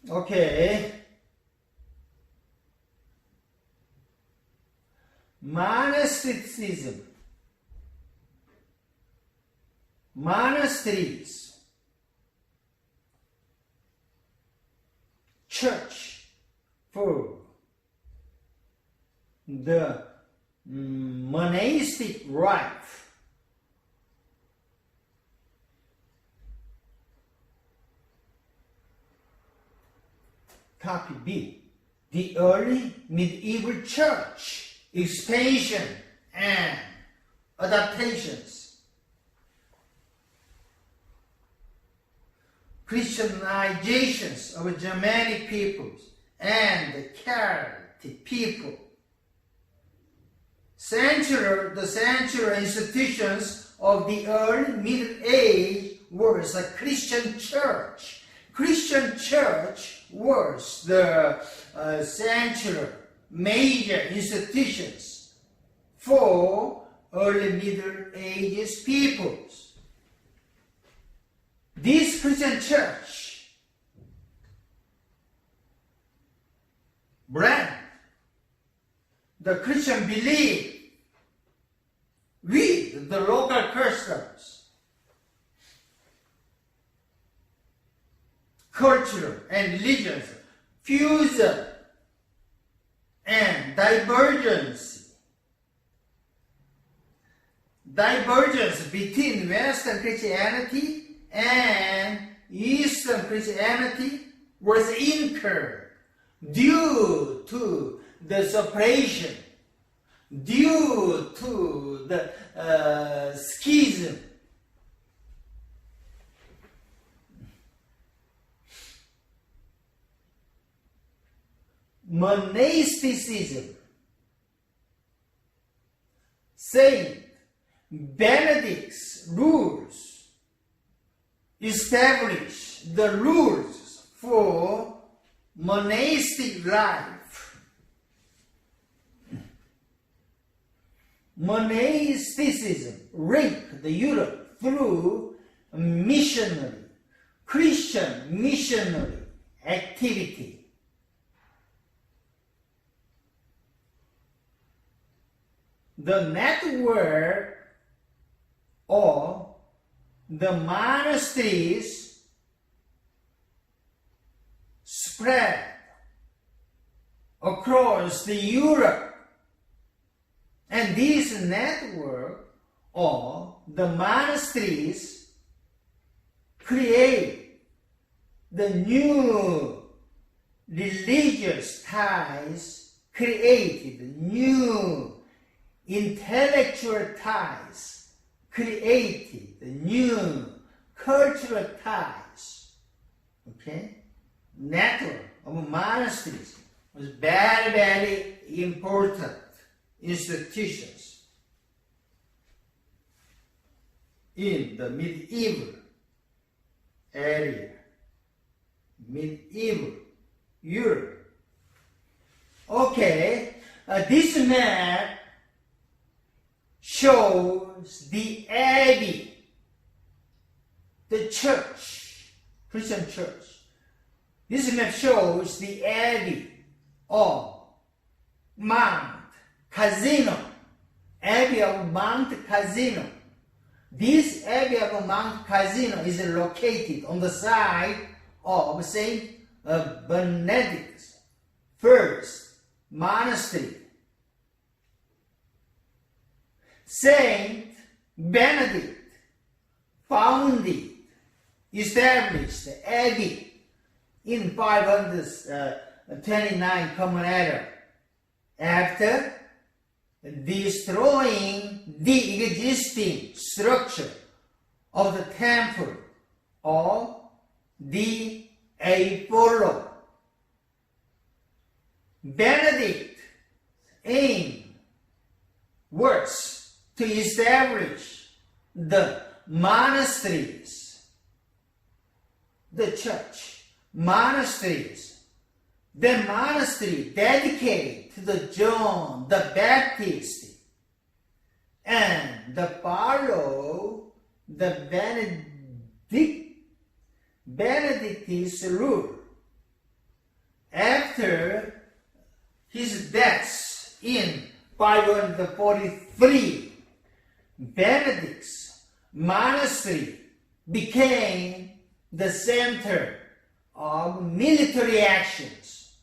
Okay. Monasticism. Monasteries. Church for the monastic life. Copy B. The early medieval church expansion and adaptations. Christianizations of Germanic peoples and the Celtic people. The central institutions of the early Middle Age was a Christian church. Christian church was the central major institutions for early Middle Ages peoples. This Christian church blend the Christian belief with the local customs, culture and religions, fusion and divergence between Western Christianity and Eastern Christianity was incurred due to the separation, due to the schism. Monasticism. Saint Benedict's rules established the rules for monastic life. Monasticism reached Europe through Christian missionary activity. The network of the monasteries spread across Europe, and this network of the monasteries create the new religious ties, created new intellectual ties, created new cultural ties. Okay? Network of monasteries was very, very important institutions in the medieval area, medieval Europe. Okay, this map shows the abbey, the church, Christian church. This map shows the abbey of Mount Casino, abbey of Mount Casino. This abbey of Mount Casino is located on the side of Saint Benedict's first monastery. Saint Benedict established the abbey in 529 Common Era after destroying the existing structure of the temple of the Apollo. Benedict aim was to establish the monasteries, the church, monasteries, the monastery dedicated to the John the Baptist, and the follow the Benedictine rule. After his death in 543, Benedict's monastery became the center of military actions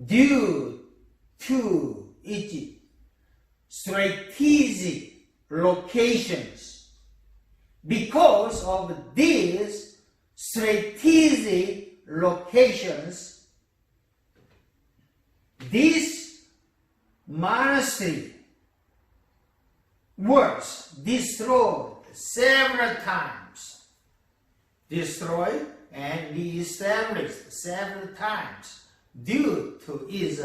due to its strategic locations. Because of these strategic locations, this monastery was destroyed several times. Destroyed and re-established several times due to its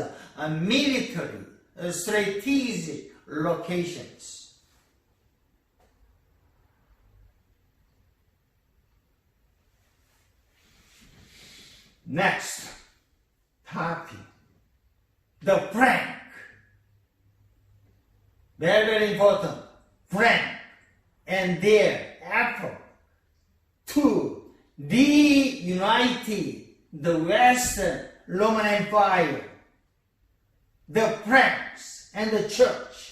military strategic locations. Next topic, the Frank. Very, very important. Frank and their effort to reunite the Western Roman Empire, the Franks and the church.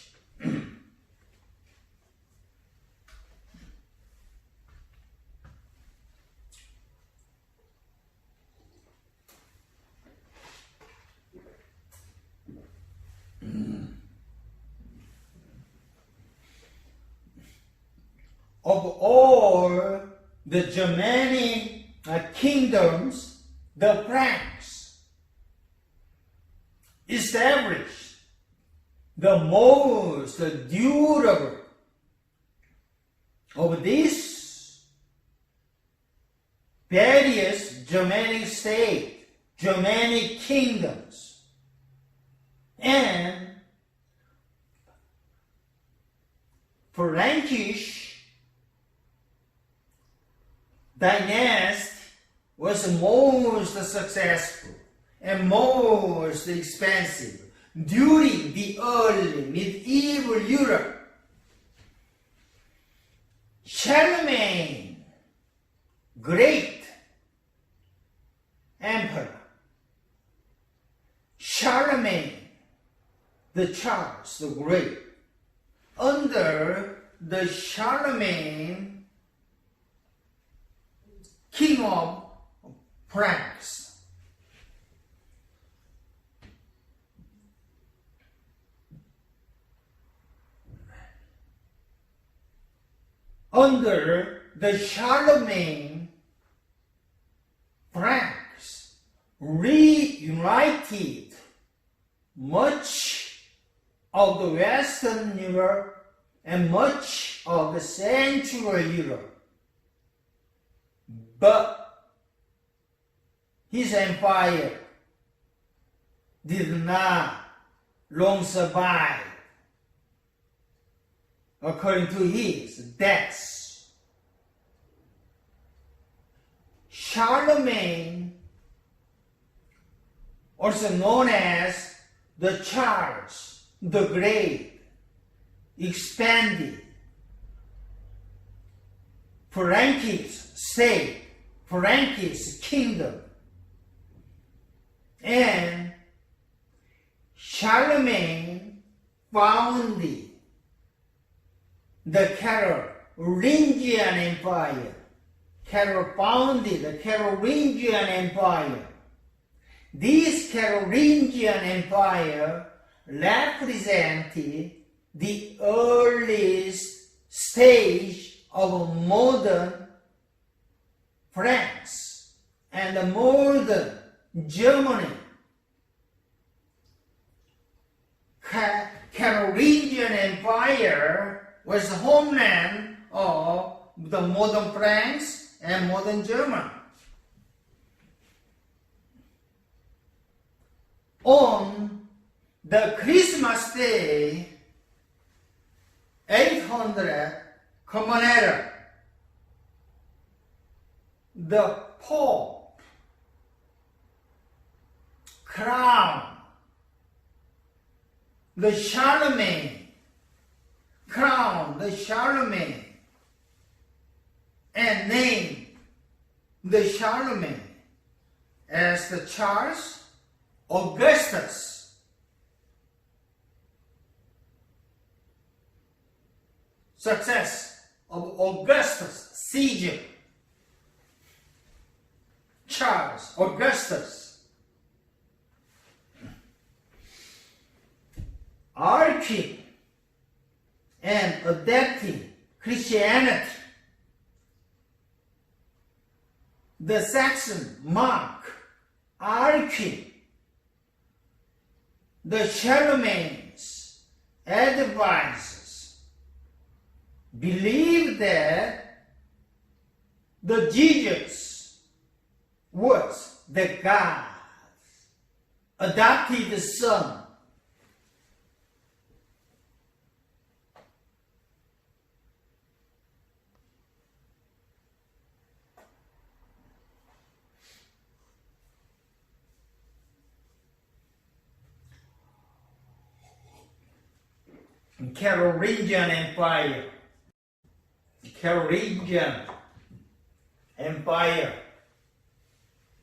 Of all the Germanic kingdoms, the Franks established the most durable of these various Germanic states, Germanic kingdoms, and Frankish dynasty was most successful and most expensive during the early medieval Europe. Charlemagne, great emperor, Charlemagne, the Charles the Great, under the Charlemagne, king of France, under the Charlemagne, France reunited much of the Western Europe and much of the Central Europe. But his empire did not long survive. According to his death, Charlemagne, also known as the Charles the Great, expanded Frankish state, Frankish kingdom, and Charlemagne founded the Carolingian Empire. Founded the Carolingian Empire. This Carolingian Empire represented the earliest stage of modern France and modern Germany. Carolingian Empire was the homeland of the modern France and modern Germany. On the Christmas Day, 800 Common Era, the Pope crowned the Charlemagne, and named the Charlemagne as the Charles Augustus. Success of Augustus Caesar, Charles Augustus, arching and adapting Christianity. The Saxon monk arching the Charlemagne's advisors believed that the Jesus was the God's adopted son. Carolingian Empire,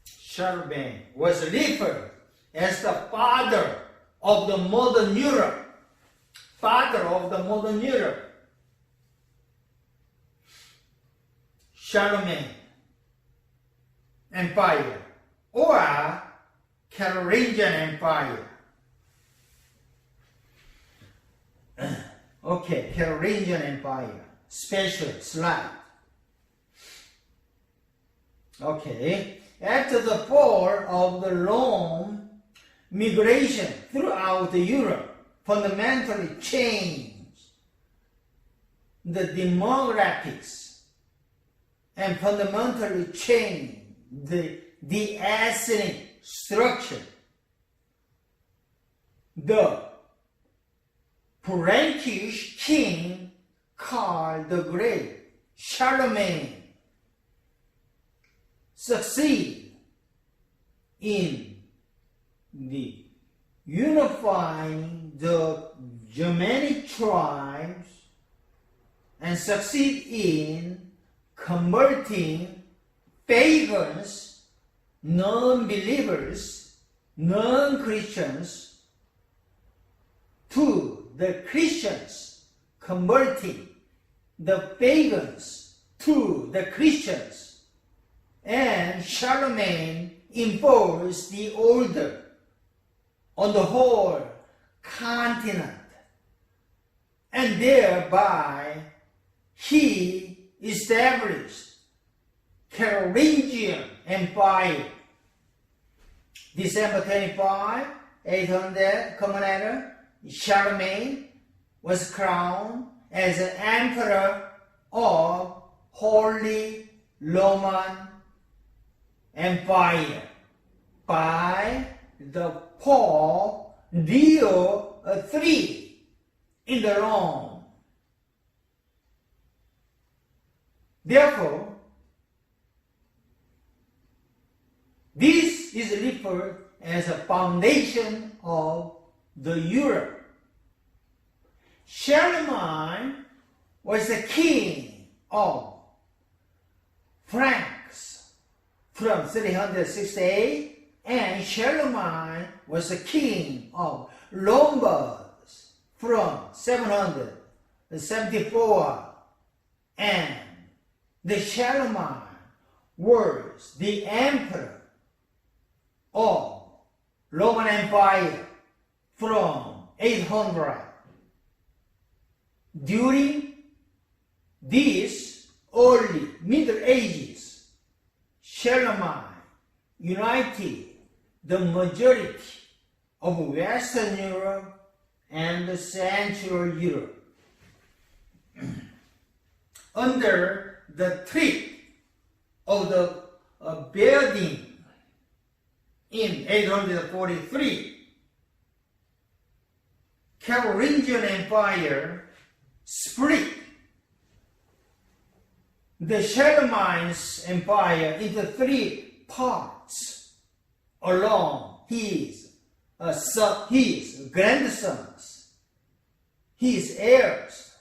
Charlemagne was referred as the father of the modern Europe. Charlemagne Empire or Carolingian Empire. Okay, Carolingian Empire, special slide. Okay, after the fall of the Rome, migration throughout Europe fundamentally changed the demographics and fundamentally changed the ethnic structure. The Frankish king Karl the Great, Charlemagne, succeed in the unifying the Germanic tribes and succeed in converting pagans, non-believers, non-Christians to the Christians, converting the pagans to the Christians, and Charlemagne enforced the order on the whole continent, and thereby he established Carolingian Empire. December 25, 800 Common Era, Charlemagne was crowned as an emperor of Holy Roman Empire by the Pope Leo III in the Rome. Therefore, this is referred as a foundation of the Europe. Charlemagne was the king of Franks from 368, and Charlemagne was the king of Lombards from 774, and the Charlemagne was the emperor of Roman Empire from 800. During these early Middle Ages, Charlemagne united the majority of Western Europe and Central Europe. Under the threat of the building in 843, Carolingian Empire split the Charlemagne's empire into three parts along his grandsons, his heirs.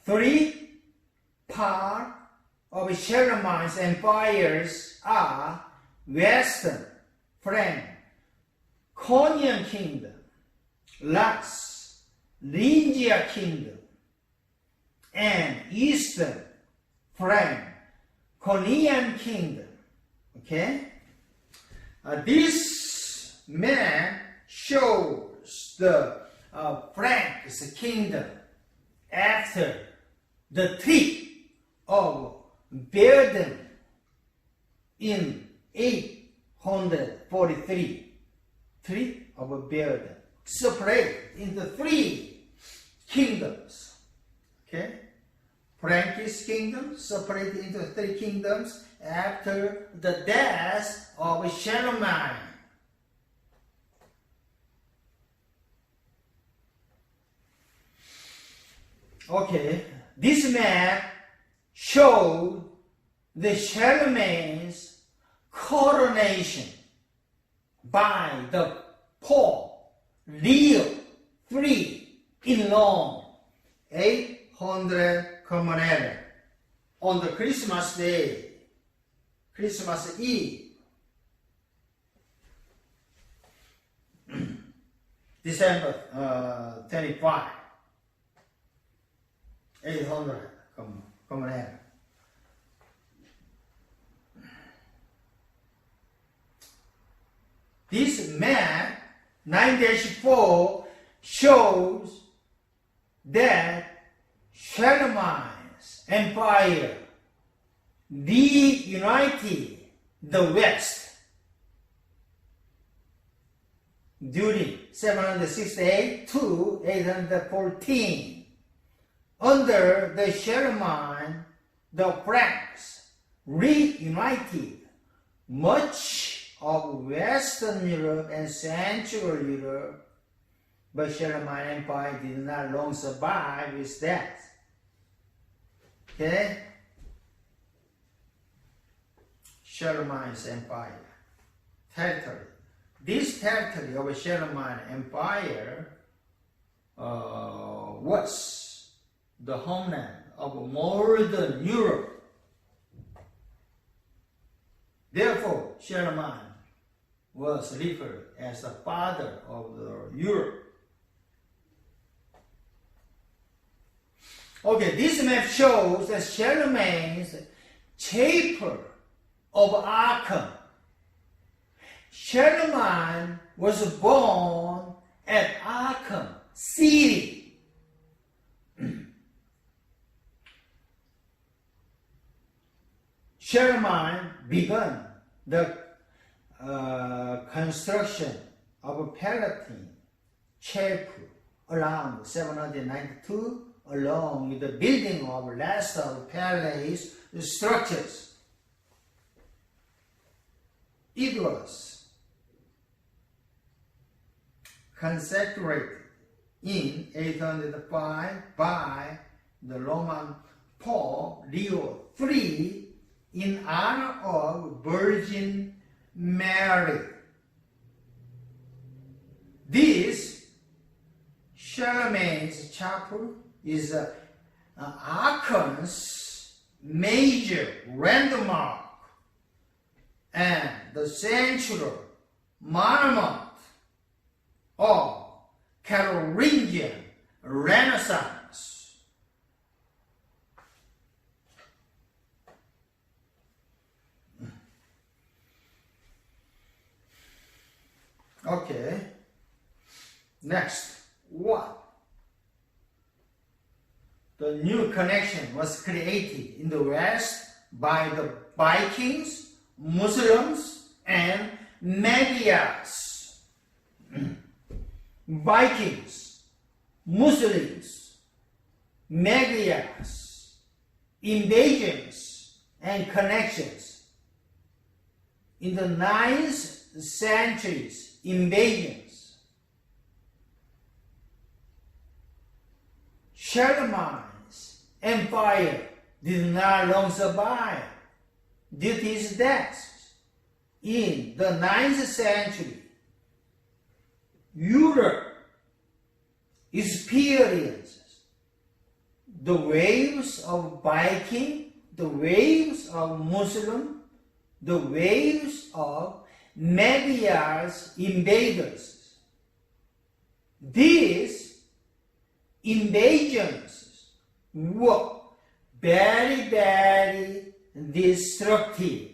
Three parts of Charlemagne's empires are Western Franconian Kingdom, Thuringia Kingdom, and Eastern Franconian Kingdom. Okay? This map shows the Frank's kingdom after the Treaty of Verdun in 843. Treaty of Verdun, separated into three kingdoms. Okay? Frankish kingdom separated into three kingdoms after the death of Charlemagne. Okay, this map showed the Charlemagne's coronation by the Pope Leo III in Rome, 800 Common Era, on the Christmas Day, Christmas Eve, December 25, 800 Common Era. This map, 9-4, shows that Charlemagne's empire reunited the West during 768 to 814. Under the Charlemagne, the Franks reunited much of Western Europe and Central Europe, but Charlemagne Empire did not long survive his death. Okay? Charlemagne's empire territory. This territory of Charlemagne Empire was the homeland of modern Europe. Therefore, Charlemagne was referred as the father of Europe. Okay, this map shows that Charlemagne's chapel of Aachen. Charlemagne was born at Aachen city. Charlemagne began the construction of a Palatine chapel around 792, along with the building of rest of palace structures. It was consecrated in 805 by the Roman Pope Leo III in honor of Virgin Mary. This Charlemagne's chapel is Aachen's major landmark and the central monument of Carolingian Renaissance. Okay, next, what? The new connection was created in the West by the Vikings, Muslims, and Magyars. Vikings, Muslims, Magyars, invasions and connections. In the 9th century's invasions, Charlemagne's empire did not long survive due to his death. In the 9th century, Europe experiences the waves of Viking, the waves of Muslim, the waves of Magyars invaders. These invasions were very, very destructive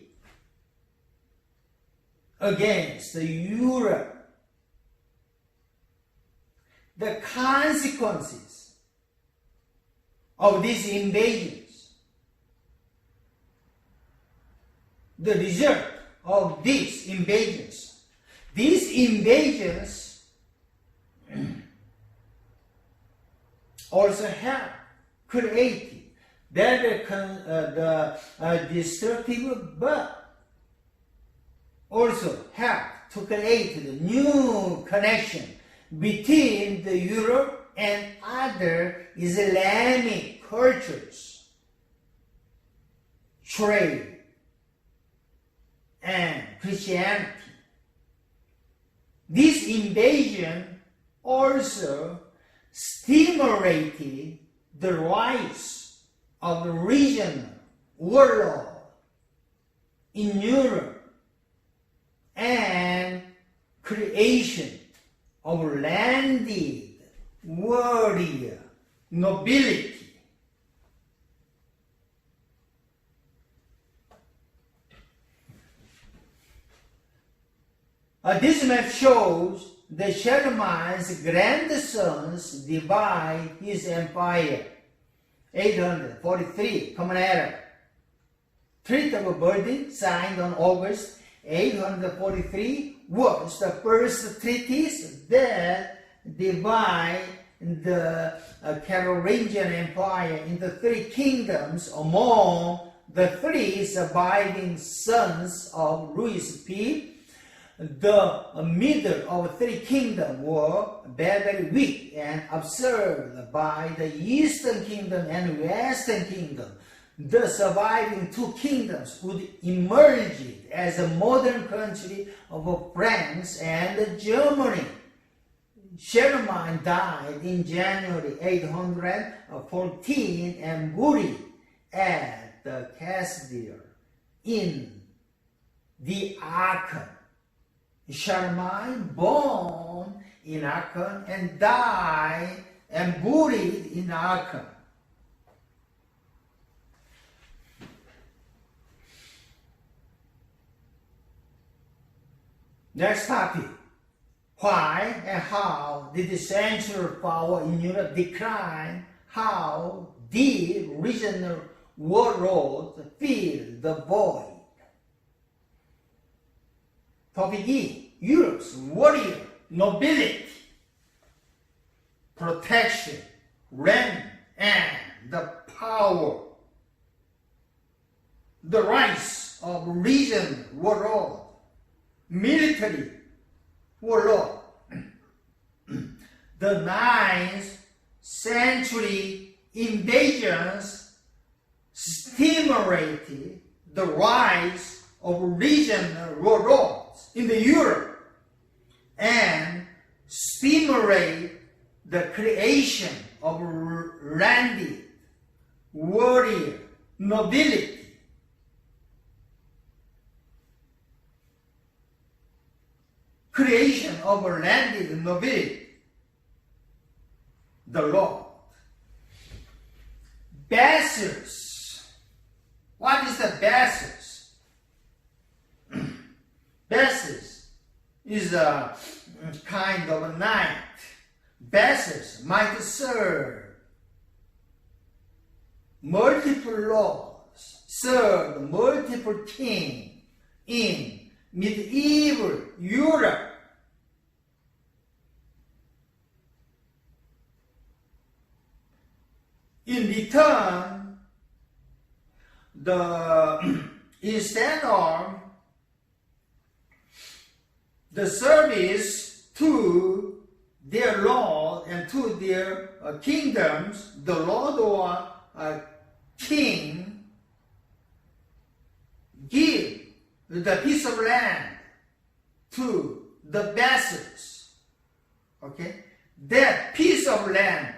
against Europe. The consequences of these invasions, the result of these invasions also have created the destructive, but also have to create the new connection between the Europe and other Islamic cultures, trade, and Christianity. This invasion also stimulated the rise of the regional warlord in Europe and creation of landed warrior nobility. This map shows that Charlemagne's grandsons divide his empire. 843, Common Era. Treaty of Verdun, signed on August 843, was the first treaties that divide the Carolingian Empire into 3 kingdoms among the 3 surviving sons of Louis V. The middle of 3 kingdoms were very weak and observed by the Eastern Kingdom and Western Kingdom. the surviving two kingdoms would emerge as a modern country of France and Germany. Charlemagne died in January 814 and buried at the Castile in the Aachen. Charlemagne born in Aachen and died and buried in Aachen. Next topic. Why and how did the central power in Europe decline? How did regional warlords fill the void? Topic E. Europe's warrior nobility, protection, rank, and the power. The rise of regional warlord, military warlord. The 9th century invasions stimulated the rise of regional warlords in the Europe and stimulate the creation of landed warrior nobility. Creation of a landed nobility. The Lord. Vassals. What is the vassals? Vassals is a kind of a knight. Vassals might serve multiple lords, serve multiple kings in medieval Europe. In return, instead of the service to their lord and to their kingdoms, the lord or king give the piece of land to the vassals. Okay? That piece of land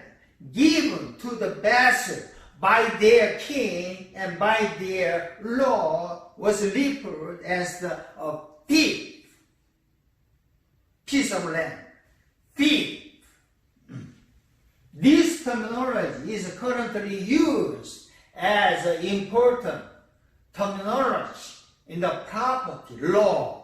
given to the vassal by their king and by their lord was referred as the fief. Piece of land. Fief. This terminology is currently used as an important terminology in the property law.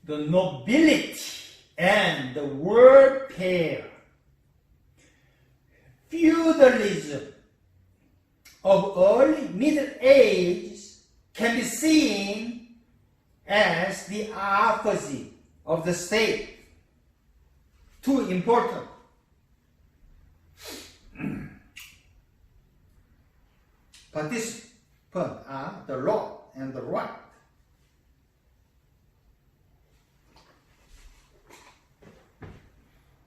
The nobility and the warfare. Feudalism of early Middle Ages can be seen as the opposite of the state. Too important. Participants are the law and the right.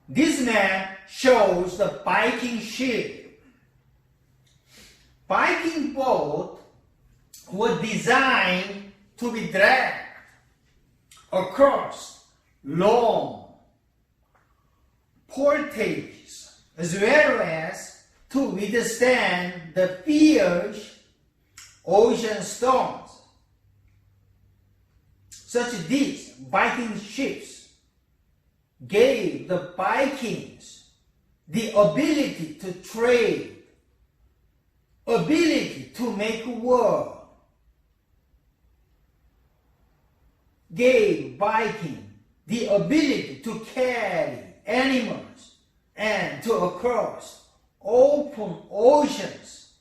This map shows the Viking ship. Viking boats were designed to be dragged across long portages as well as to withstand the fierce ocean storms. Such these Viking ships gave the Vikings the ability to trade, ability to make war, gave Viking the ability to carry animals and to cross open oceans,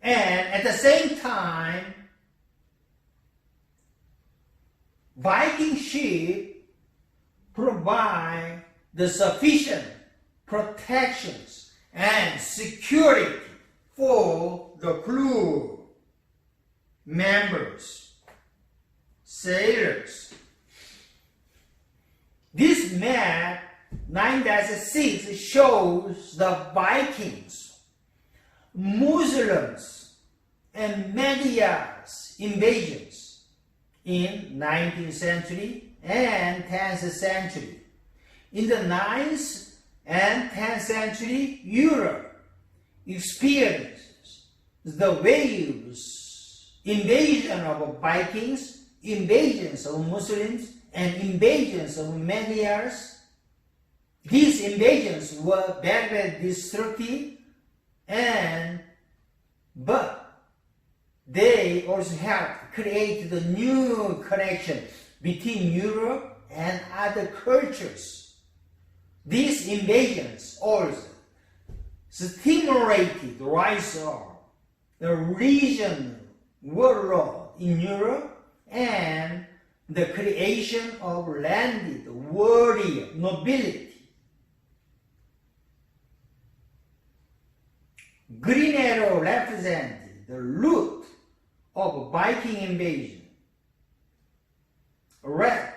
and at the same time Viking ships provide the sufficient protections and security for the crew members, sailors, 6 shows the Vikings, Muslims, and Magyars invasions in 19th century and 10th century. In the 9th and 10th century, Europe experiences the waves, invasion of Vikings, invasions of Muslims, and invasions of Magyars. These invasions were very destructive, but they also helped create the new connection between Europe and other cultures. These invasions also stimulated the rise of the regional warlord in Europe and the creation of landed warrior nobility. Green arrow represented the root of Viking invasion. Red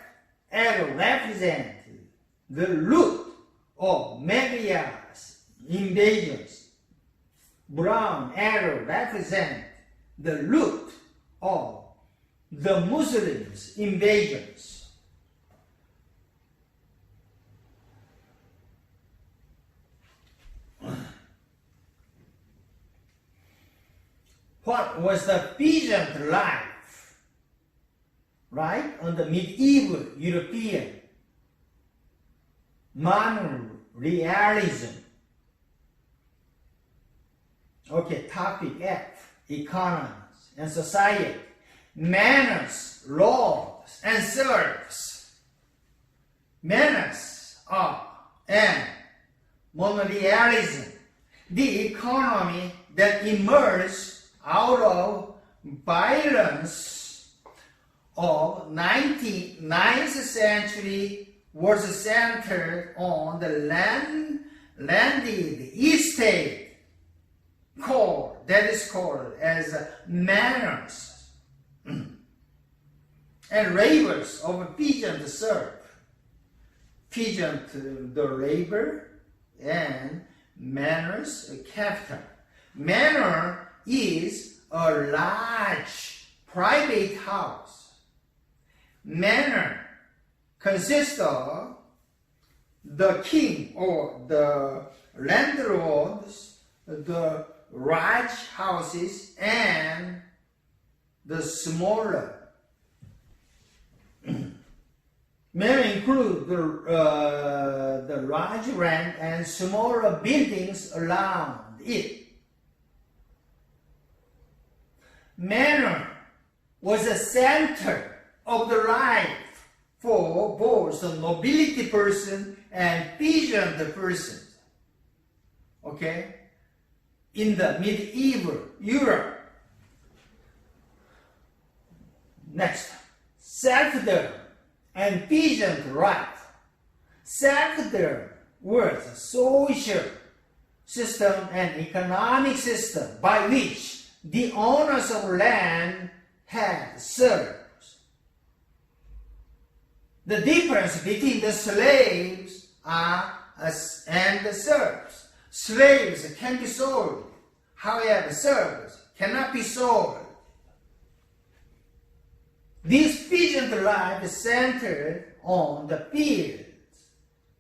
arrow represented the root of Magyars invasions. Brown arrow represents the root of the Muslims invasions. What was the peasant life, right, on the medieval European manual realism? Okay, topic F, economies and society, manners, laws, and service. Manners are and monorealism, the economy that emerged out of violence of 9th century was centered on the landed estate that is called as manors and labors of peasant serf. Peasant the labor and manors capital. Manor is a large private house. Manor consists of the king or the landlords, the large houses, and the smaller. Manor include the large land and smaller buildings around it. Manor was a center of the life for both the nobility person and peasant person. Okay? In the medieval Europe. Next, serfdom and peasant right. Serfdom was a social system and economic system by which the owners of land had serfs. The difference between the slaves and the serfs. Slaves can be sold, however, serfs cannot be sold. This peasant life is centered on the fields,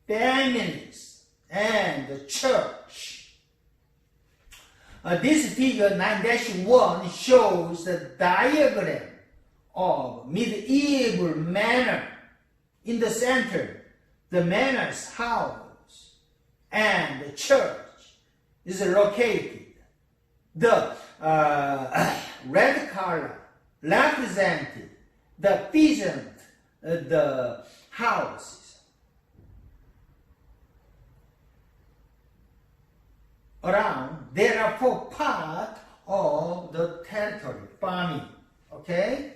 families, and the church. This figure 9-1 shows the diagram of medieval manor. In the center, the manor's house and the church is located. The red color represented the peasant, the houses. Around, there are 4 parts of the territory, farming, okay?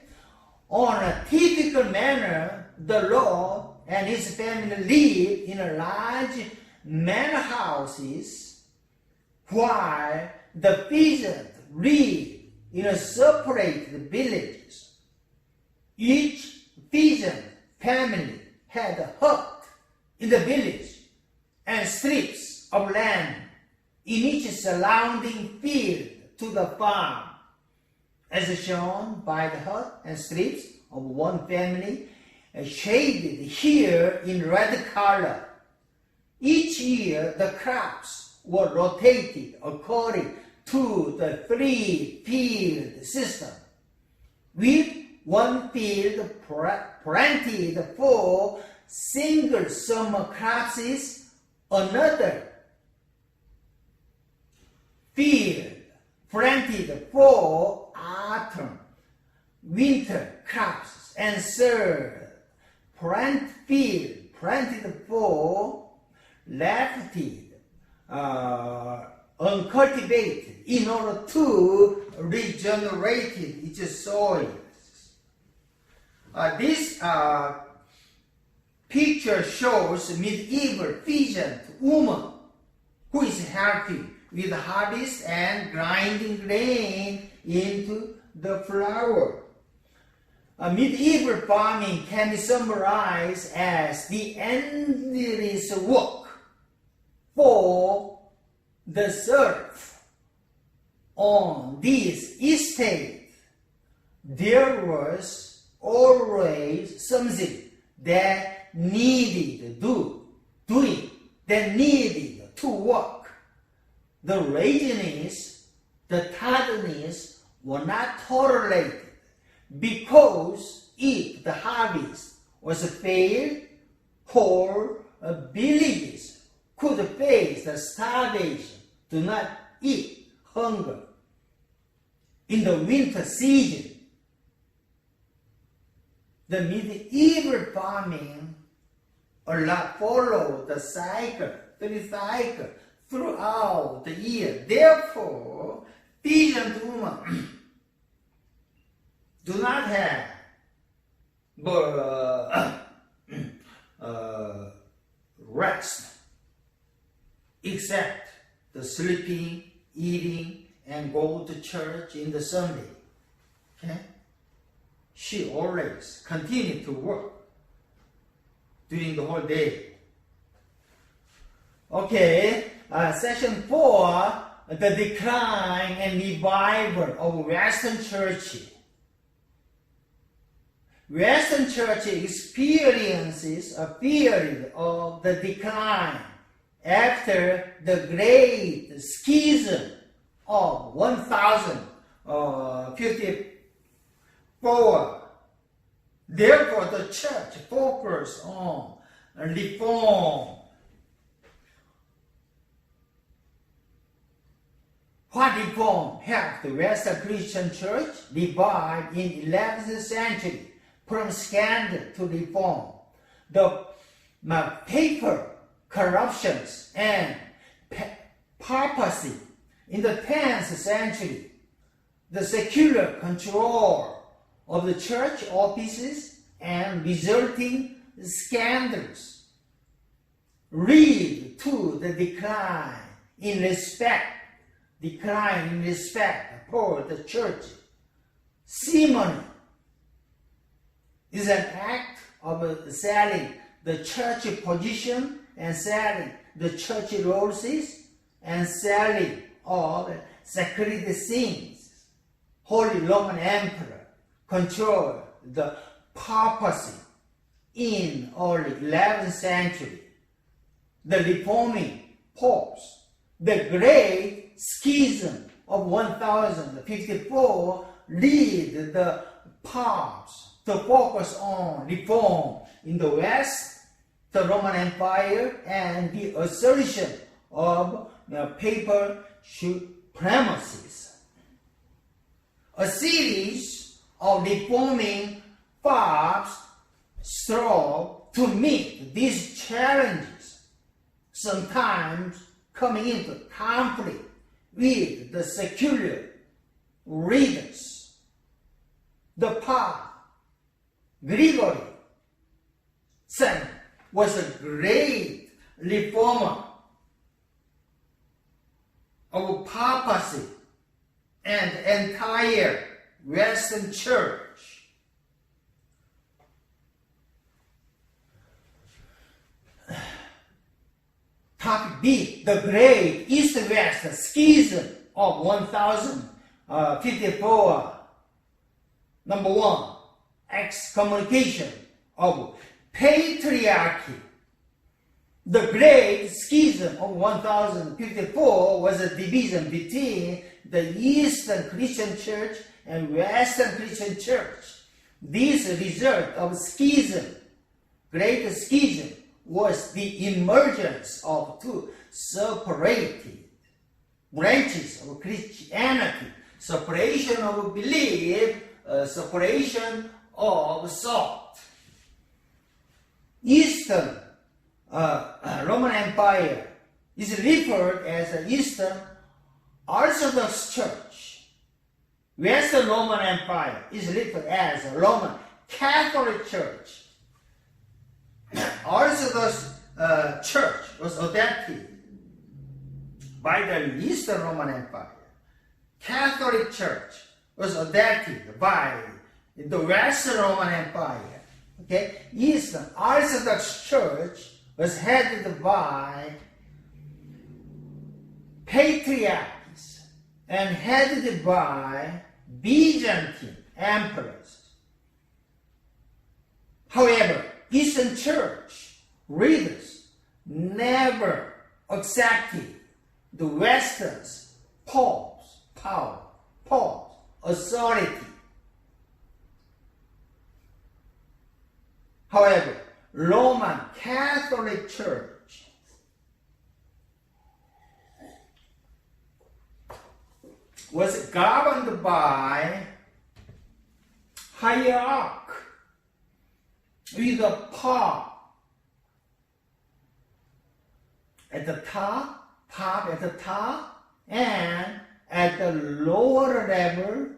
On a typical manor, the lord and his family live in a large manor houses, while the peasant live in a separate villages. Each peasant family had a hut in the village, and strips of land in each surrounding field to the farm, as shown by the hut and strips of one family, shaded here in red color. Each year, the crops were rotated according to the three-field system, with one field planted for single summer crops, another field planted for autumn, winter crops, and third field planted for lefted, uncultivated, in order to regenerate its soil. This picture shows medieval peasant woman who is helping with harvest and grinding grain into the flour. Medieval farming can be summarized as the endless work for the serf. On this estate, there was always something that needed doing, that needed to work. The laziness, the tardiness were not tolerated, because if the harvest was failed, whole villages could face the starvation, do not eat, hunger. In the winter season, the medieval farming followed the cycle throughout the year. Therefore, peasant women do not have rest, except the sleeping, eating, and go to church in the Sunday. Okay? She always continued to work during the whole day. Okay, section 4, the decline and revival of Western Church. Western Church experiences a period of the decline after the Great Schism of 1054. Therefore, the church focused on reform. What reform helped the Western Christian Church revive in 11th century? From scandal to reform, the papal corruptions and papacy in the 10th century, the secular control of the church offices and resulting scandals lead to the decline in respect for the church. Simony is an act of selling the church position and selling the church roles and selling of sacred things. Holy Roman Emperor controlled the papacy in early 11th century. The reforming popes, the Great Schism of 1054 lead the popes to focus on reform in the West, the Roman Empire, and the assertion of papal supremacies. A series of reforming popes strove to meet these challenges, sometimes coming into conflict with the secular leaders. The Pope Gregory VII was a great reformer of papacy and entire Western Church. Topic B, the great East-West schism of 1054. Number 1, excommunication of patriarchy. The great schism of 1054 was a division between the Eastern Christian Church and Western Christian Church. This result of schism, great schism, was the emergence of two separated branches of Christianity: separation of belief, separation of thought. Eastern Roman Empire is referred as the Eastern Orthodox Church. Western Roman Empire is referred as the Roman Catholic Church. Orthodox Church was adopted by the Eastern Roman Empire. Catholic Church was adopted by the Western Roman Empire. Okay, Eastern Orthodox Church was headed by patriarchs and headed by Byzantine emperors. However, Eastern Church leaders never accepted the Western's Pope's power, Pope's authority. However, Roman Catholic Church was governed by hierarchy with a pope at the top, and at the lower level,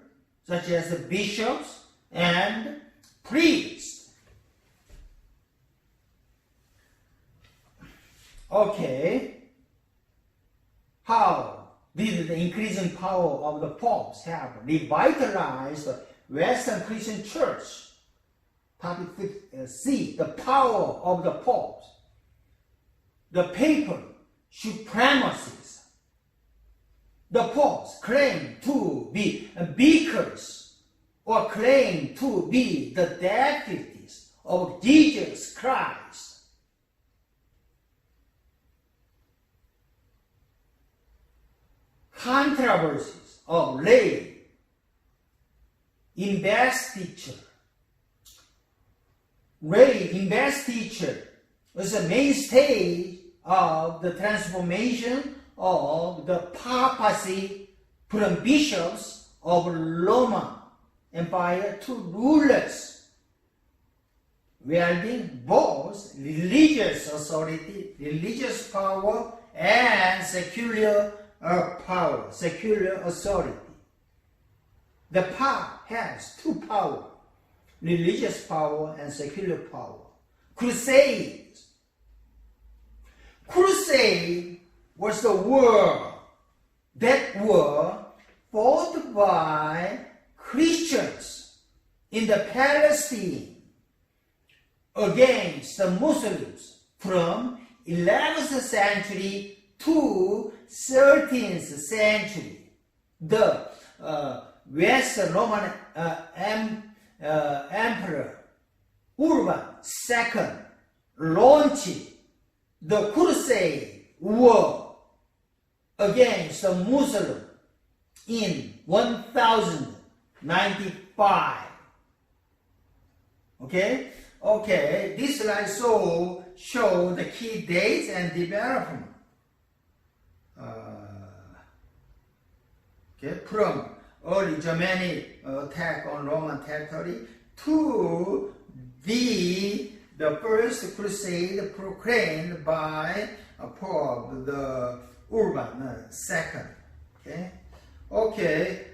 such as the bishops and priests. Okay, how did the increasing power of the popes have revitalized the Western Christian Church? Topic C, the power of the popes. The papal supremacies. The popes claim to be vicars or claim to be the deputies of Jesus Christ. Controversies of lay investiture. Lay investiture was the main stage of the transformation of the papacy from bishops of Roman Empire to rulers, wielding both religious authority, religious power, and secular power, secular authority. The Pope has two powers: religious power and secular power. Crusades. Crusade was the war that were fought by Christians in the Palestine against the Muslims from 11th century to 13th century. The Western Roman Emperor Urban II launched the Crusade War against the Muslims in 1095. Okay, this slide show the key dates and development. From early Germanic attack on Roman territory to the first crusade proclaimed by Pope the Urban II. Okay.